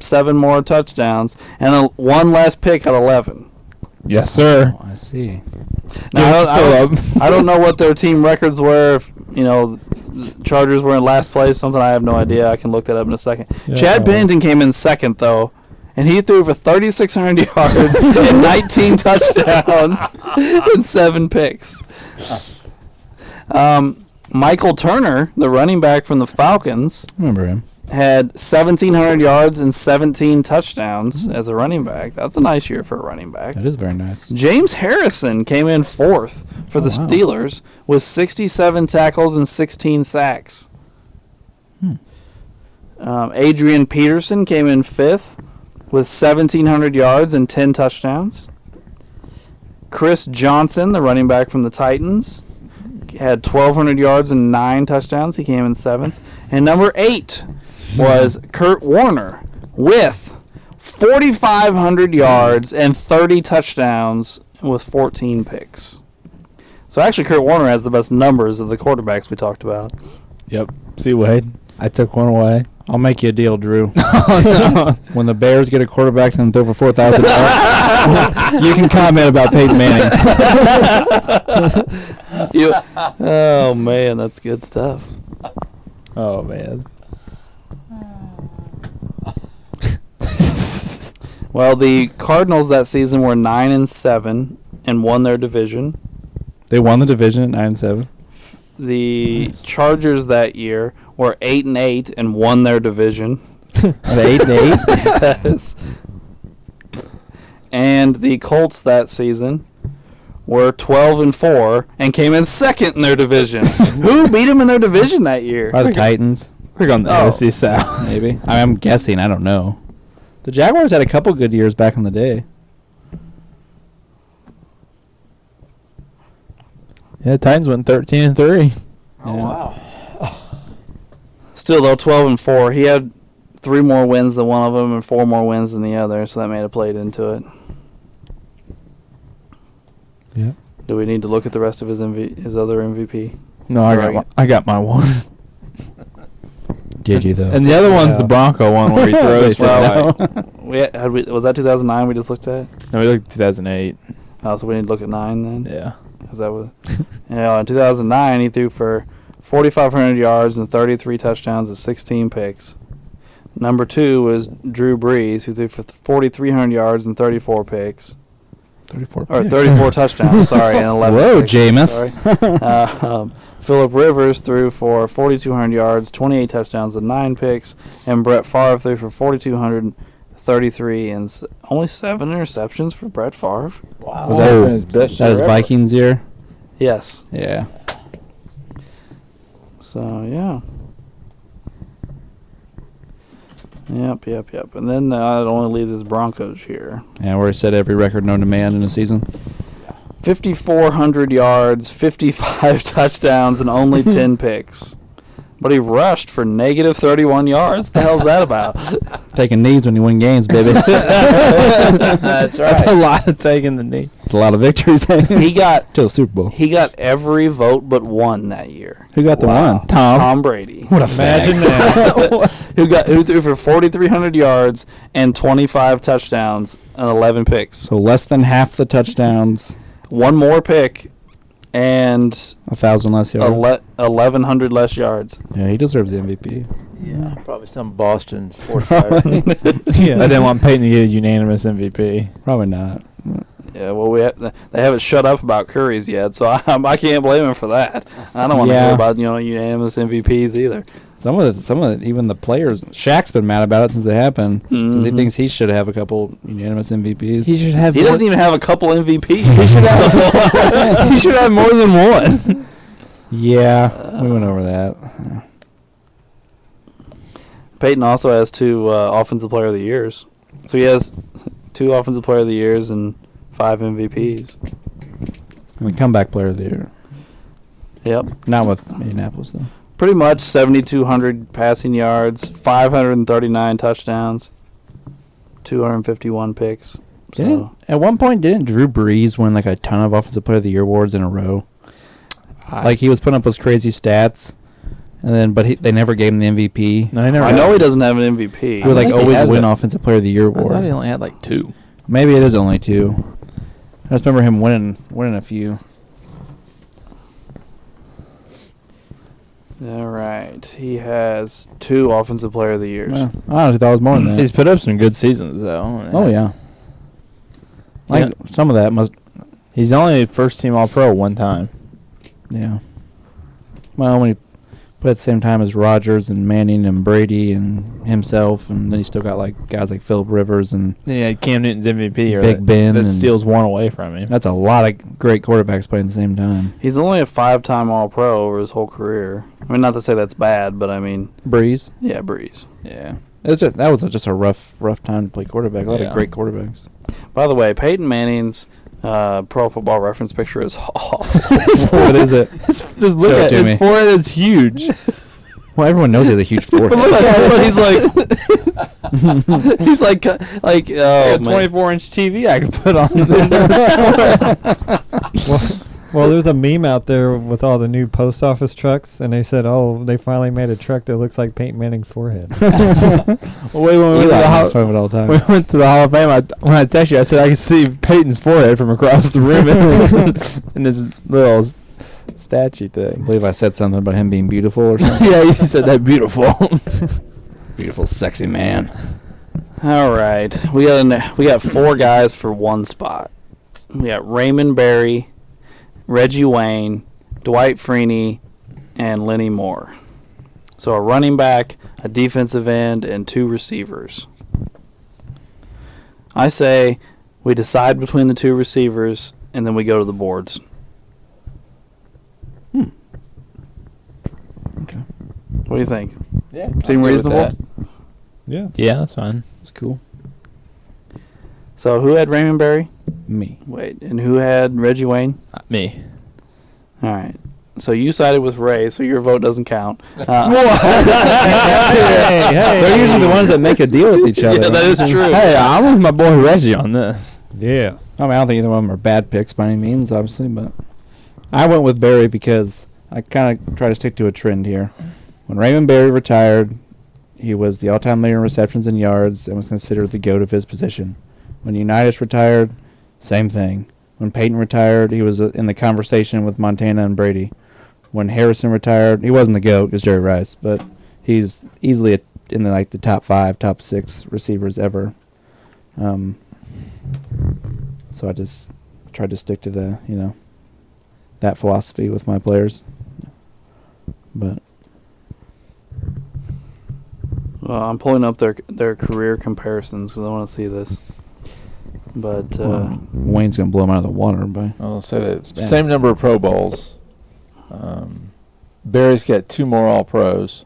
7 more touchdowns, and 1 less pick at 11. Yes, sir. I see. Now, I don't know what their team records were. If, the Chargers were in last place, something I have no idea. I can look that up in a second. Yeah. Chad Pennington came in 2nd, though, and he threw for 3,600 yards and 19 touchdowns and 7 picks. Michael Turner, the running back from the Falcons, Remember him. had 1,700 yards and 17 touchdowns as a running back. That's a nice year for a running back. That is very nice. James Harrison came in 4th for the wow. Steelers with 67 tackles and 16 sacks. Adrian Peterson came in 5th with 1,700 yards and 10 touchdowns. Chris Johnson, the running back from the Titans, had 1,200 yards and 9 touchdowns. He came in 7th. And number 8 was Kurt Warner with 4,500 yards and 30 touchdowns with 14 picks. So actually, Kurt Warner has the best numbers of the quarterbacks we talked about. Yep. See, Wade, I took one away. I'll make you a deal, Drew. No. When the Bears get a quarterback and throw for 4,000 yards, you can comment about Peyton Manning. Oh, man, that's good stuff. Oh, man. Well, the Cardinals that season were 9-7 and won their division. They won the division at 9-7. The Nice. Chargers that year were 8-8 and won their division. Are they 8-8? Yes. And the Colts that season were 12-4 and came in 2nd in their division. Who beat them in their division that year? Are the Titans? We're going the Oh. NFC South. Maybe. I'm guessing. I don't know. The Jaguars had a couple good years back in the day. Yeah, Titans went 13-3. Oh, wow. Still, though, 12-4. He had 3 more wins than one of them and 4 more wins than the other, so that may have played into it. Yeah. Do we need to look at the rest of his his other MVP? No, I got my one. Did you, though? And the other one's the Bronco one where he throws for Well, like. Was that 2009 we just looked at? No, we looked at 2008. Oh, so we need to look at 9 then? Yeah. Because that was, in 2009 he threw for 4,500 yards and 33 touchdowns and 16 picks. Number 2 was Drew Brees, who threw for 4,300 yards and 34 picks. 34 Or picks. 34 touchdowns, sorry, and 11 Whoa, picks. Jameis. Sorry. Phillip Rivers threw for 4,200 yards, 28 touchdowns, and 9 picks. And Brett Favre threw for 4,233 and only 7 interceptions for Brett Favre. Wow. Was that- been his best That year is ever. Vikings year? Yes. Yeah. So, yeah. Yep. And then it only leaves his Broncos here. And where he set every record known to man in a season. 5,400 yards, 55 touchdowns, and only 10 picks. But he rushed for negative 31 yards. What the hell's that about? Taking knees when you win games, baby. That's That's a right. lot of taking the knee. It's a lot of victories. He got Till the Super Bowl. he got every vote but one that year. Who got the Wow. one? Tom. Tom Brady. What a Imagine fag. who threw for 4,300 yards and 25 touchdowns and 11 picks. So less than half the touchdowns, One more pick and 1,000 less yards. 1,100 less yards. Yeah, he deserves the MVP. Yeah, probably some Boston sports writer. Yeah. I didn't want Peyton to get a unanimous MVP. Probably not. Yeah, well, they haven't shut up about Curry's yet, so I can't blame him for that. I don't want to Yeah. hear about unanimous MVPs either. Some of the, even the players. Shaq's been mad about it since it happened because he Mhm. thinks he should have a couple unanimous MVPs. He should have. He doesn't even have a couple MVPs. He should have. He should have more than one. Yeah, we went over that. Peyton also has 2 Offensive Player of the Years, so he has 2 Offensive Player of the Years and 5 MVPs. I mean, comeback player of the year. Yep. Not with Indianapolis though. Pretty much 7,200 passing yards, 539 touchdowns, 251 picks. So At one point, didn't Drew Brees win like a ton of Offensive Player of the Year awards in a row? Like he was putting up those crazy stats, and then they never gave him the MVP. No, I never. I know he doesn't have an MVP. He would like think he always has win it. Offensive Player of the Year I thought he award. only had like 2. Maybe it is only 2. I just remember him winning a few. All right. He has 2 Offensive Player of the Years. Well, I honestly thought it was more than that. He's put up some good seasons though. Oh yeah. Like some of that must. He's only first team All Pro one time. Yeah. Well, when he But at the same time as Rodgers and Manning and Brady and himself, and then you still got like guys like Phillip Rivers and Then you had Cam Newton's MVP, or Big Ben, that and steals one away from him. that's a lot of great quarterbacks playing at the same time. He's only a 5-time All-Pro over his whole career. I mean, not to say that's bad, but I mean, Breeze, yeah, Breeze. yeah, that was just a rough time to play quarterback. A lot Yeah. of great quarterbacks. By the way, Peyton Manning's Pro Football Reference picture is off. What is it? Just look Show it at to his me. forehead; it's huge. Well, everyone knows he has a huge forehead. Look at what he's like. He's like oh a man. 24-inch TV I could put on. Well, there's a meme out there with all the new post office trucks, and they said, "Oh, they finally made a truck that looks like Peyton Manning's forehead." Well, when we went to Eli the makes fun of it all the time. we went to the Hall of Fame, when I texted you, I said I could see Peyton's forehead from across the room in his little statue I thing. believe I said something about him being beautiful or something. Yeah, you said that beautiful. Beautiful, sexy man. All right, we got 4 guys for one spot. We got Raymond Berry, Reggie Wayne, Dwight Freeney, and Lenny Moore. So a running back, a defensive end, and 2 receivers. I say we decide between the 2 receivers, and then we go to the boards. Okay. What do you think? Yeah, Seem reasonable? Yeah. Yeah, that's fine. It's cool. So who had Raymond Berry? Me. Wait, and who had Reggie Wayne? Me. All right. So you sided with Ray, so your vote doesn't count. Hey, they're usually the ones that make a deal with each other. Yeah, that is true. Hey, I'm with my boy Reggie on this. Yeah. I mean, I don't think either one of them are bad picks by any means, obviously, but I went with Barry because I kind of try to stick to a trend here. When Raymond Barry retired, he was the all-time leader in receptions and yards and was considered the GOAT of his position. When Unitas retired, same thing. When Peyton retired, he was in the conversation with Montana and Brady. When Harrison retired, he wasn't the GOAT because Jerry Rice, but he's easily in the top 5, top 6 receivers ever. So I just tried to stick to that philosophy with my players. But Well, I'm pulling up their career comparisons because I want to see this. But Wayne's gonna blow him out of the water by. I'll say that Stats. same number of Pro Bowls. Barry's got 2 more All Pros.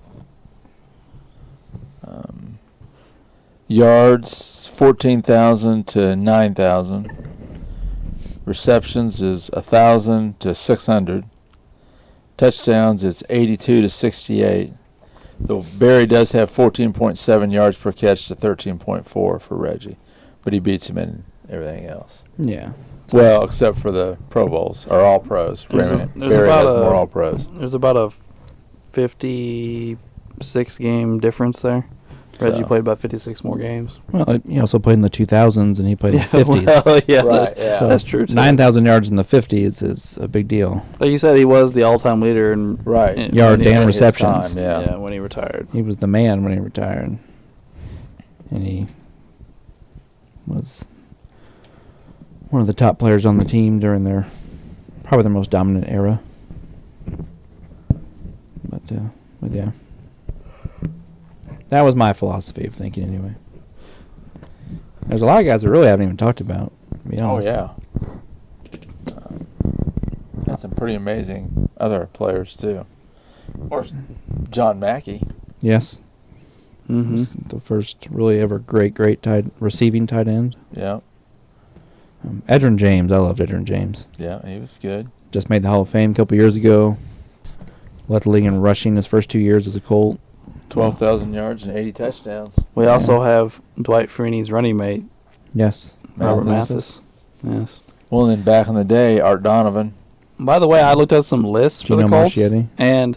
Yards 14,000 to 9,000. Receptions is 1,000 to 600. Touchdowns is 82 to 68. Though Barry does have 14.7 yards per catch to 13.4 for Reggie, but he beats him in everything else. Yeah. Well, except for the Pro Bowls or All Pros. There's Barry about has a- more All Pros. there's about a 56 game difference there. Reggie So- played about 56 more games. Well, he also played in the 2000s and he played in the 50s. Well, yeah, Right, that's, yeah. that's true too. 9,000 yards in the 50s is a big deal. Like you said, he was the all-time leader in Right. Yards when he- and In his receptions. time, yeah. when he retired. He was the man when he retired. And he was one of the top players on the team during probably their most dominant era. But yeah. That was my philosophy of thinking anyway. There's a lot of guys that really haven't even talked about, to be Oh honest. yeah. Got some pretty amazing other players too. Of course, John Mackey. Yes. Mm-hmm. The first really ever great receiving tight end. Yeah, Edgerrin James. I loved Edgerrin James. yeah, he was good. Just made the Hall of Fame a couple years ago. Led the league in rushing his first 2 years as a Colt. 12,000 yards and 80 touchdowns. We Yeah. also have Dwight Freeney's running mate, Yes. Robert Mathis. Mathis. Yes. Well, then back in the day, Art Donovan. By the way, I looked at some lists for Gino the Colts, Marchietti. and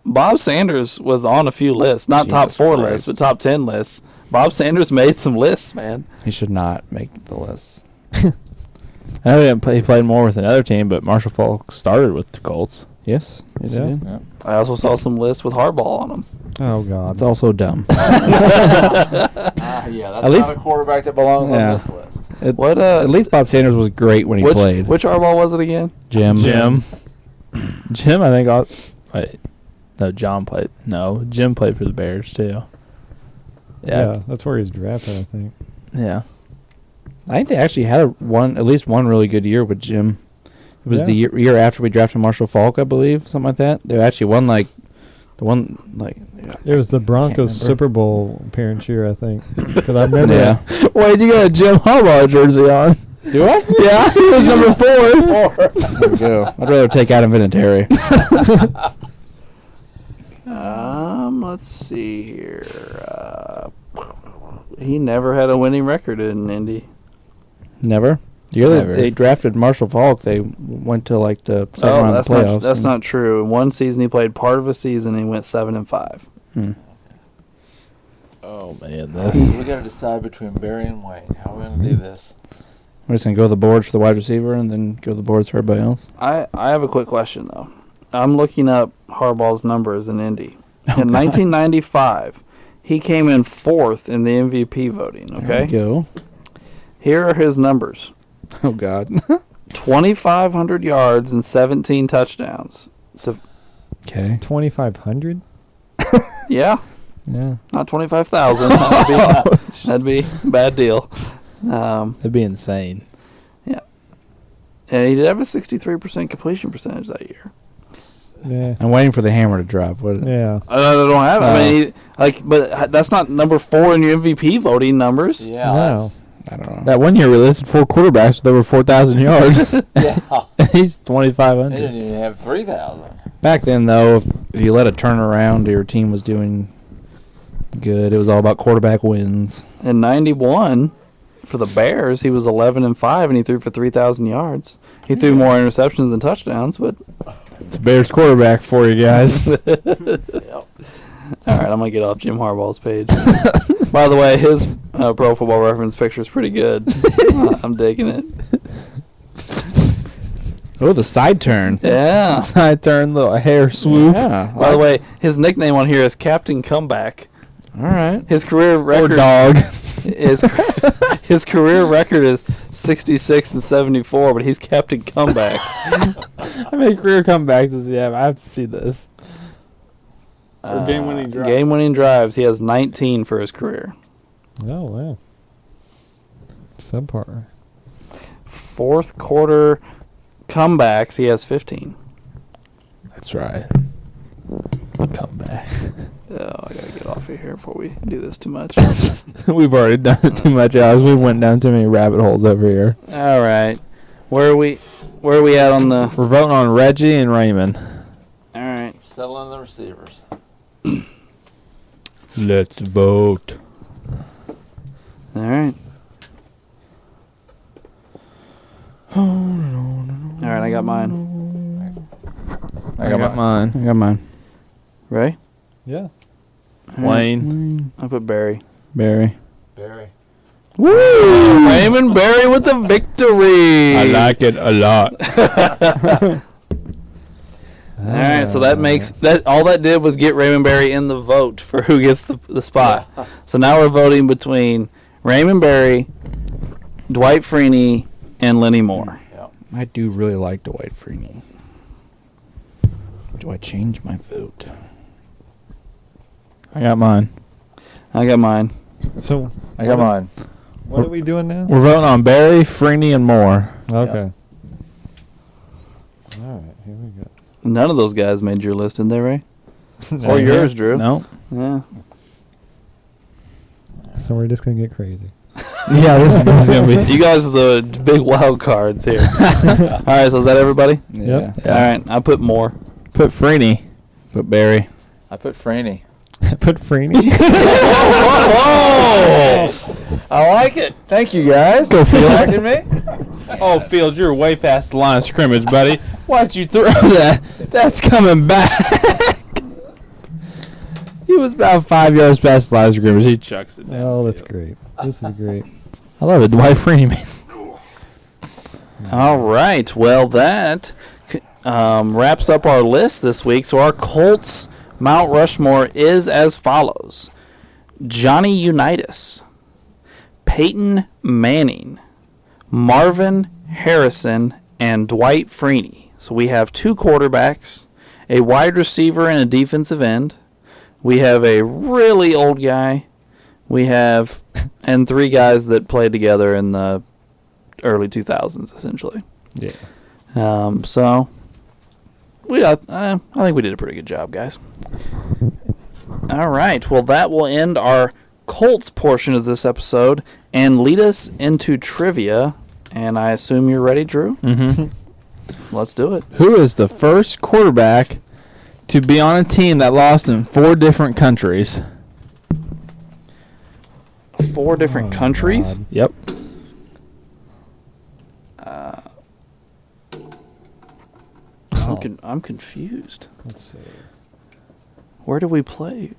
Bob Sanders was on a few lists. Not top Jesus 4 Christ. lists, but top 10 lists. Bob Sanders made some lists, man. He should not make the list. I know he played more with another team, but Marshall Falk started with the Colts. Yes. Yes, Yeah. he did. Yeah. I also saw some lists with Harbaugh on them. Oh God. That's also dumb. Yeah, that's At least- not a quarterback that belongs Yeah. on this list. What? At least Bob Sanders was great when he Which played. Harbaugh was it again? Jim. Jim, I think. Wait, No, John played. No, Jim played for the Bears too. Yeah, that's where he's drafted, I think. Yeah. I think they actually had at least one really good year with Jim. It was the year after we drafted Marshall Faulk, I believe, something like that. They actually won It was the Broncos Super Bowl appearance year, I think. Because I remember. Yeah. Wait, you got a Jim Harbaugh jersey on? Do I? Yeah, he was number 4. There we go. I'd rather take Adam Vinatieri. Let's see here. He never had a winning record in Indy. Never. The year Never. they drafted Marshall Faulk, they went to like the second round of the playoffs. That's not true. In one season, he played part of a season, and he went 7-5. Oh man, So we got to decide between Barry and Wayne. How are we going to do this? We're just gonna go to the boards for the wide receiver, and then go to the boards for everybody else. I have a quick question though. I'm looking up Harbaugh's numbers in Indy. In 1995, he came in 4th in the MVP voting. Okay, Go. here are his numbers: Oh God. 2,500 yards and 17 touchdowns. So, Okay. 2,500? yeah, Yeah. not 25,000. That'd be a bad deal. that'd be insane. And he did have a 63% completion percentage that year. Yeah. I'm waiting for the hammer to drop. What? Yeah. I don't have it. I mean, but that's not number 4 in your MVP voting numbers. Yeah. No. I don't know. That one year we listed 4 quarterbacks with over 4,000 yards. Yeah. He's They 2,500. didn't even have 3,000. Back then, though, if you let it turn around, your team was doing good. It was all about quarterback wins. In 91, for the Bears, he was 11-5, and he threw for 3,000 yards. He threw more interceptions than touchdowns, but It's Bears quarterback for you guys. all right, I'm gonna get off Jim Harbaugh's page. By the way, his Pro Football Reference picture is pretty good. I'm digging it. Oh, the side turn. Yeah. Side turn, little hair swoop. Yeah. By the way, his nickname on here is Captain Comeback. All right. His career Or record dog. is his career record is 66-74, but he's Captain Comeback. How many career comebacks does he have? I have to see this. Or game-winning drives. Game-winning drives. He has 19 for his career. Oh, wow. Subpar. Fourth quarter comebacks. He has 15. That's right. Comeback. Oh, I gotta get off of here before we do this too much. We've already done it too much, Alex. We went down too many rabbit holes over here. All right, where are we at on the? We're voting on Reggie and Raymond. All right, Settling the receivers. Let's vote. all right. All right, I got mine. I got mine. I got mine. Ray? Yeah. All right. Wayne. I put Barry. Barry. Barry. Woo! Raymond Barry with the victory. I like it a lot. All right, so that makes that all that did was get Raymond Barry in the vote for who gets the spot. Yeah. So now we're voting between Raymond Barry, Dwight Freeney, and Lenny Moore. I do really like Dwight Freeney. Do I change my vote? I got mine. I got mine. So, I got mine. what are we doing now? We're voting on Barry, Freeney, and Moore. Okay. All right, here we go. None of those guys made your list, did they, Ray? No. Or yours, Drew? No. Yeah. So we're just going to get crazy. Yeah, this is gonna be. You guys are the big wild cards here. All right, so is that everybody? Yep. All right, I put Moore. Put Freeney. Put Barry. I put Franny. Put Freeney. I like it. Thank you, guys. Go Fields. Backing me. Oh, Fields, you're way past the line of scrimmage, buddy. Why'd you throw that? That's coming back. He was about 5 yards past the line of scrimmage. He chucks it down. Oh, that's great. This is great. I love it. Dwight Freeney, man. All right, well, that wraps up our list this week. So our Colts Mount Rushmore is as follows: Johnny Unitas, Peyton Manning, Marvin Harrison, and Dwight Freeney. So we have 2 quarterbacks, a wide receiver and a defensive end. We have a really old guy. We have, and 3 guys that played together in the early 2000s, essentially. Yeah. So, I think we did a pretty good job, guys. All right. Well, that will end our Colts portion of this episode and lead us into trivia. And I assume you're ready, Drew? Mm-hmm. Let's do it. Who is the first quarterback to be on a team that lost in 4 different countries? 4 different countries? God. Yep. I'm confused. Let's see. Where do we play?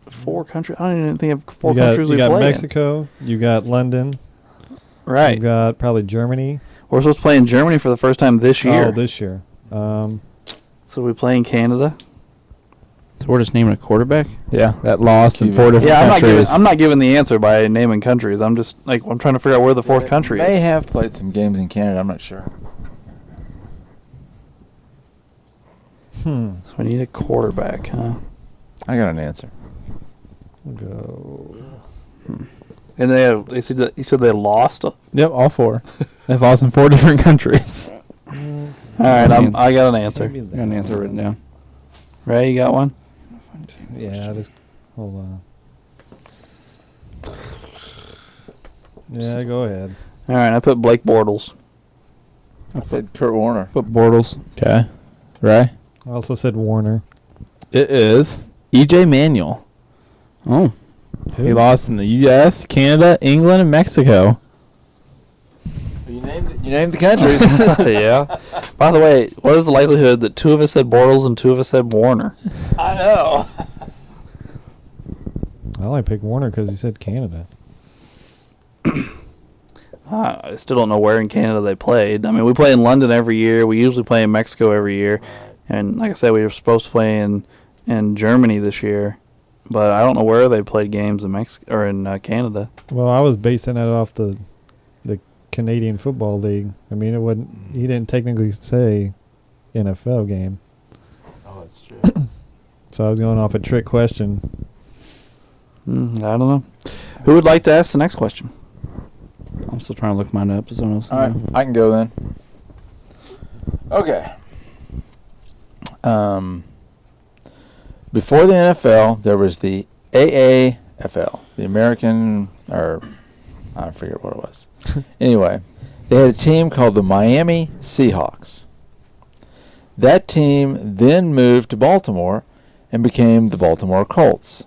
4 countries? I don't even think of 4 You got, countries you we got play Mexico. You got London. in. Right. You got probably Germany. We're supposed to play in Germany for the first time this year. Oh, this year. So we play in Canada? So we're just naming a quarterback? Yeah, that lost in Keep 4 it- different Yeah, countries. I'm not giving the answer by naming countries. I'm just I'm trying to figure out where the 4th country May is. have played some games in Canada. I'm not sure. So we need a quarterback, huh? I got an answer. We'll go. And they said that you said they lost. All Yep, all 4. They've lost in 4 different countries. right, I got an answer. Maybe I got an answer written down. Ray, you got one? Yeah, just hold on. Yeah, go ahead. All right, I put Blake Bortles. I said Kurt Warner. Put Bortles. Okay. Ray? I also said Warner. It is E.J. Manuel. Oh. He lost in the U.S., Canada, England, and Mexico. You named the countries. Yeah. By the way, what is the likelihood that 2 of us said Bortles and 2 of us said Warner? I know. I only picked Warner because he said Canada. I still don't know where in Canada they played. I mean, we play in London every year. We usually play in Mexico every year. And like I said, we were supposed to play in Germany this year. But I don't know where they played games in Mexico or in Canada. Well, I was basing that off the Canadian Football League. I mean, it wasn't. He didn't technically say NFL game, Oh, that's true. so I was going off a trick question. I don't know. Who would like to ask the next question? I'm still trying to look mine up. All right, I can go then. Okay. Before the NFL, there was the AAFL, the American, or I forget what it was. Anyway, they had a team called the Miami Seahawks. That team then moved to Baltimore and became the Baltimore Colts.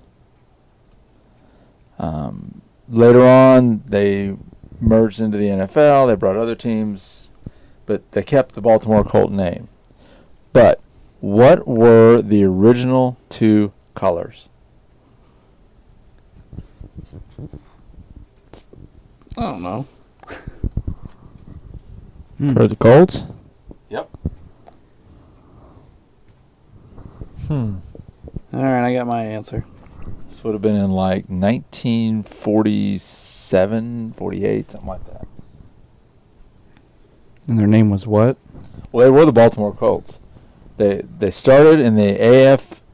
Later on, they merged into the NFL. They brought other teams, but they kept the Baltimore Colt name. But what were the original 2 colors? I don't know. For the Colts? Yep. All right, I got my answer. This would have been in like 1947, 48, something like that. And their name was what? Well, they were the Baltimore Colts. They started in the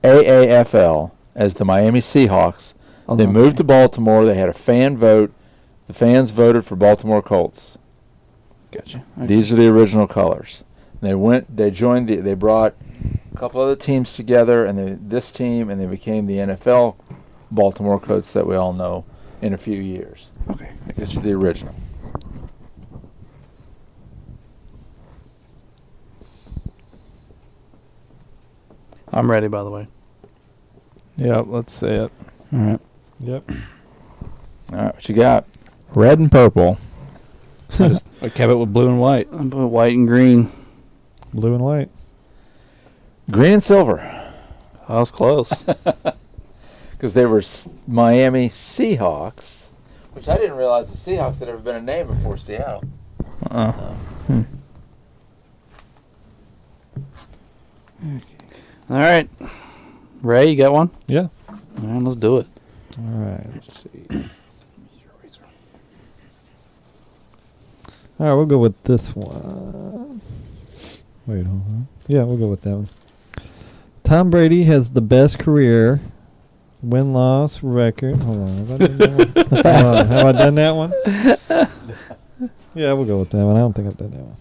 AAFL as the Miami Seahawks. Oh, They okay. moved to Baltimore. They had a fan vote. The fans voted for Baltimore Colts. Gotcha. Okay. These are the original colors. They joined they brought a couple other teams together, and this team, and they became the NFL Baltimore Colts that we all know in a few years. Okay. This is the original. I'm ready, by the way. Yep, let's see it. All right. Yep. All right, what you got? Red and purple. I kept it with blue and white. I put white and green. Blue and white. Green and silver. I was close. Because they were Miami Seahawks, which I didn't realize the Seahawks had ever been a name before Seattle. All right. Ray, you got one? Yeah. All right, let's do it. All right. Let's see. All right, we'll go with this one. Wait, hold on. Yeah, we'll go with that one. Tom Brady has the best career win-loss record. Hold on. Have I done that one? Hold on, have I done that one? Yeah, we'll go with that one. I don't think I've done that one.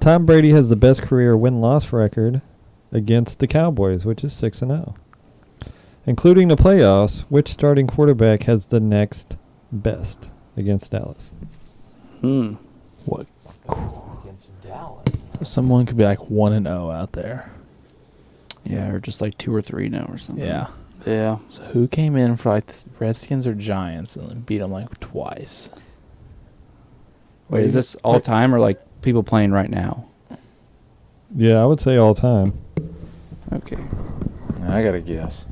Tom Brady has the best career win-loss record against the Cowboys, which is 6-0. Including the playoffs, which starting quarterback has the next best against Dallas? What? Against Dallas. So someone could be like 1-0 out there. Yeah, or just like 2 or 3 now or something. Yeah. Yeah. So who came in for like the Redskins or Giants and beat them like twice? Wait, is this all time or like people playing right now? Yeah, I would say all time. Okay. I got to guess.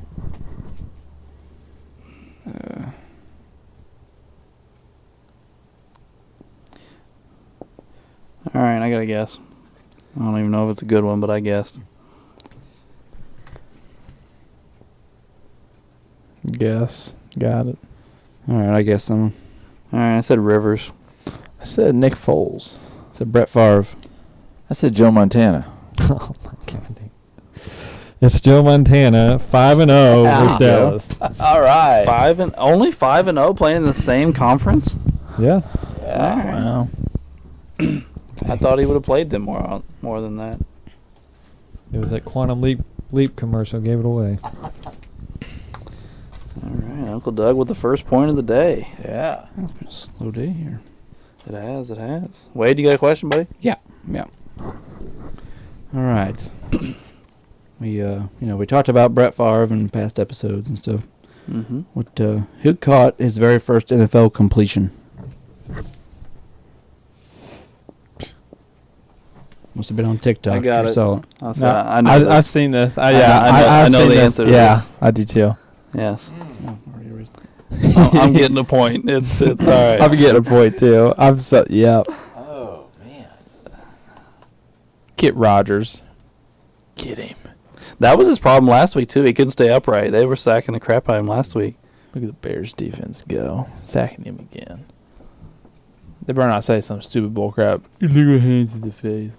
All right, I got to guess. I don't even know if it's a good one, but I guessed. Guess. Got it. All right, I guess I'm. All right, I said Rivers. I said Nick Foles. It's a Brett Favre. I said Joe Montana. Oh, my God. It's Joe Montana, 5-0 versus Dallas. All right. Only 5-0 playing in the same conference. Yeah. Wow. I thought he would have played them more than that. It was that Quantum Leap commercial gave it away. All right, Uncle Doug with the first point of the day. Yeah. It's been a slow day here. It has. It has. Wade, you got a question, buddy? Yeah. All right. We talked about Brett Favre in past episodes and stuff. Mm-hmm. Who caught his very first NFL completion? Must have been on TikTok. I got You it. saw it. I know this. I've seen this. I I've know seen the this. answer to Yeah, this. I do too. Yes. I'm getting a point. It's all right. I'm getting a point too. Yep. Oh, man. Get Rodgers. Get him. That was his problem last week, too. He couldn't stay upright. They were sacking the crap out of him last week. Look at the Bears defense go. Sacking him again. They better not say some stupid bull crap. Illegal hands in the face.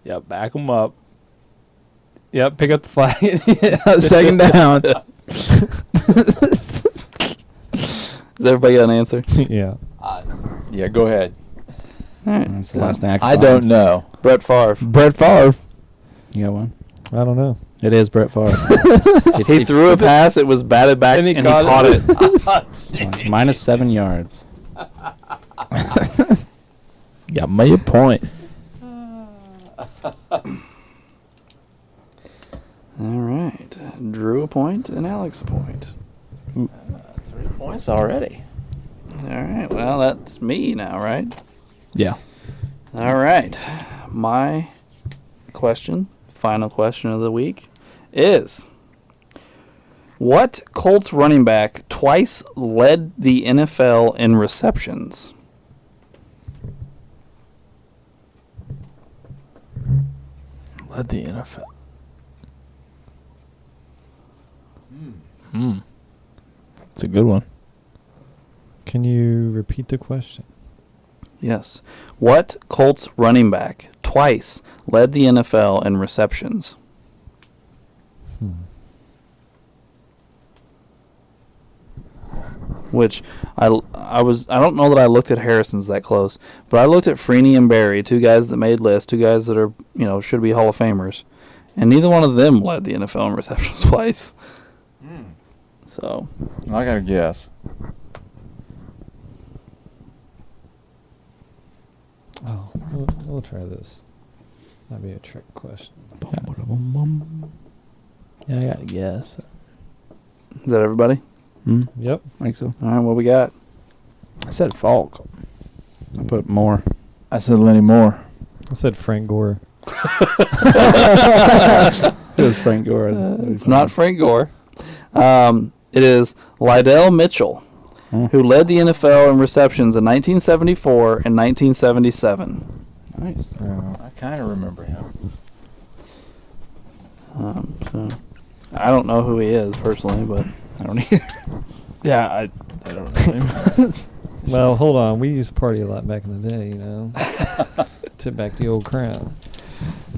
Yep, back him up. Yep, pick up the flag. Yeah, second down. Does everybody got an answer? Yeah. Yeah, go ahead. All right. That's the last thing I can I don't know. Brett Favre. Brett Favre. You got one? I don't know. It is Brett Favre. He threw a pass. It was batted back, and he caught it. -7 yards. Got me a point. All right. Drew a point and Alex a point. 3 points already. All right. Well, that's me now, right? Yeah. All right. My question, final question of the week, is what Colts running back twice led the NFL in receptions? Led the NFL. It's a good one. Can you repeat the question? Yes. What Colts running back twice led the NFL in receptions? Which I don't know that I looked at Harrison's that close, but I looked at Freeney and Barry, two guys that made lists, two guys that are, should be Hall of Famers, and neither one of them led the NFL in receptions twice. So I got to guess. Oh, we'll try this. Might be a trick question. Yeah, I got to guess. is that everybody? Yep. I think so. All right, what we got? I said Falk. I put more. I said Lenny Moore. I said Frank Gore. It was Frank Gore. It's not Frank Gore. It is Lydell Mitchell, who led the NFL in receptions in 1974 and 1977. Nice. I kind of remember him. So I don't know who he is personally, but I don't either. Yeah, I don't know him. Well, hold on. We used to party a lot back in the day, tip back the old crown.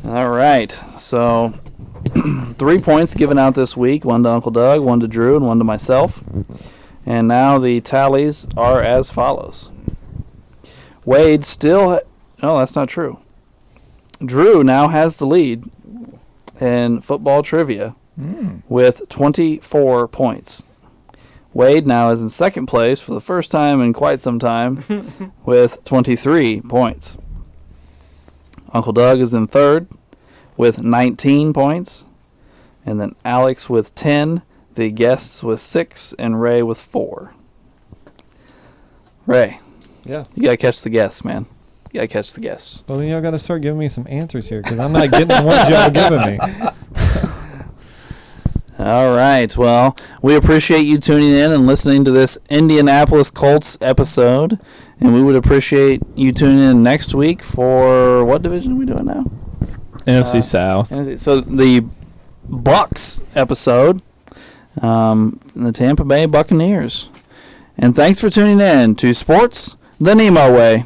All right. So 3 points given out this week. 1 to Uncle Doug, 1 to Drew, and 1 to myself. And now the tallies are as follows. Wade still... No, that's not true. Drew now has the lead in football trivia with 24 points. Wade now is in second place for the first time in quite some time with 23 points. Uncle Doug is in third with 19 points. And then Alex with 10, the guests with 6, and Ray with 4. Ray, Yeah. you got to catch the guests, man. You got to catch the guests. Well, then y'all got to start giving me some answers here because I'm not getting the ones y'all giving me. All right. Well, we appreciate you tuning in and listening to this Indianapolis Colts episode. And we would appreciate you tuning in next week for what division are we doing now? NFC South. So the Bucks episode, the Tampa Bay Buccaneers. And thanks for tuning in to Sports the NEMO Way.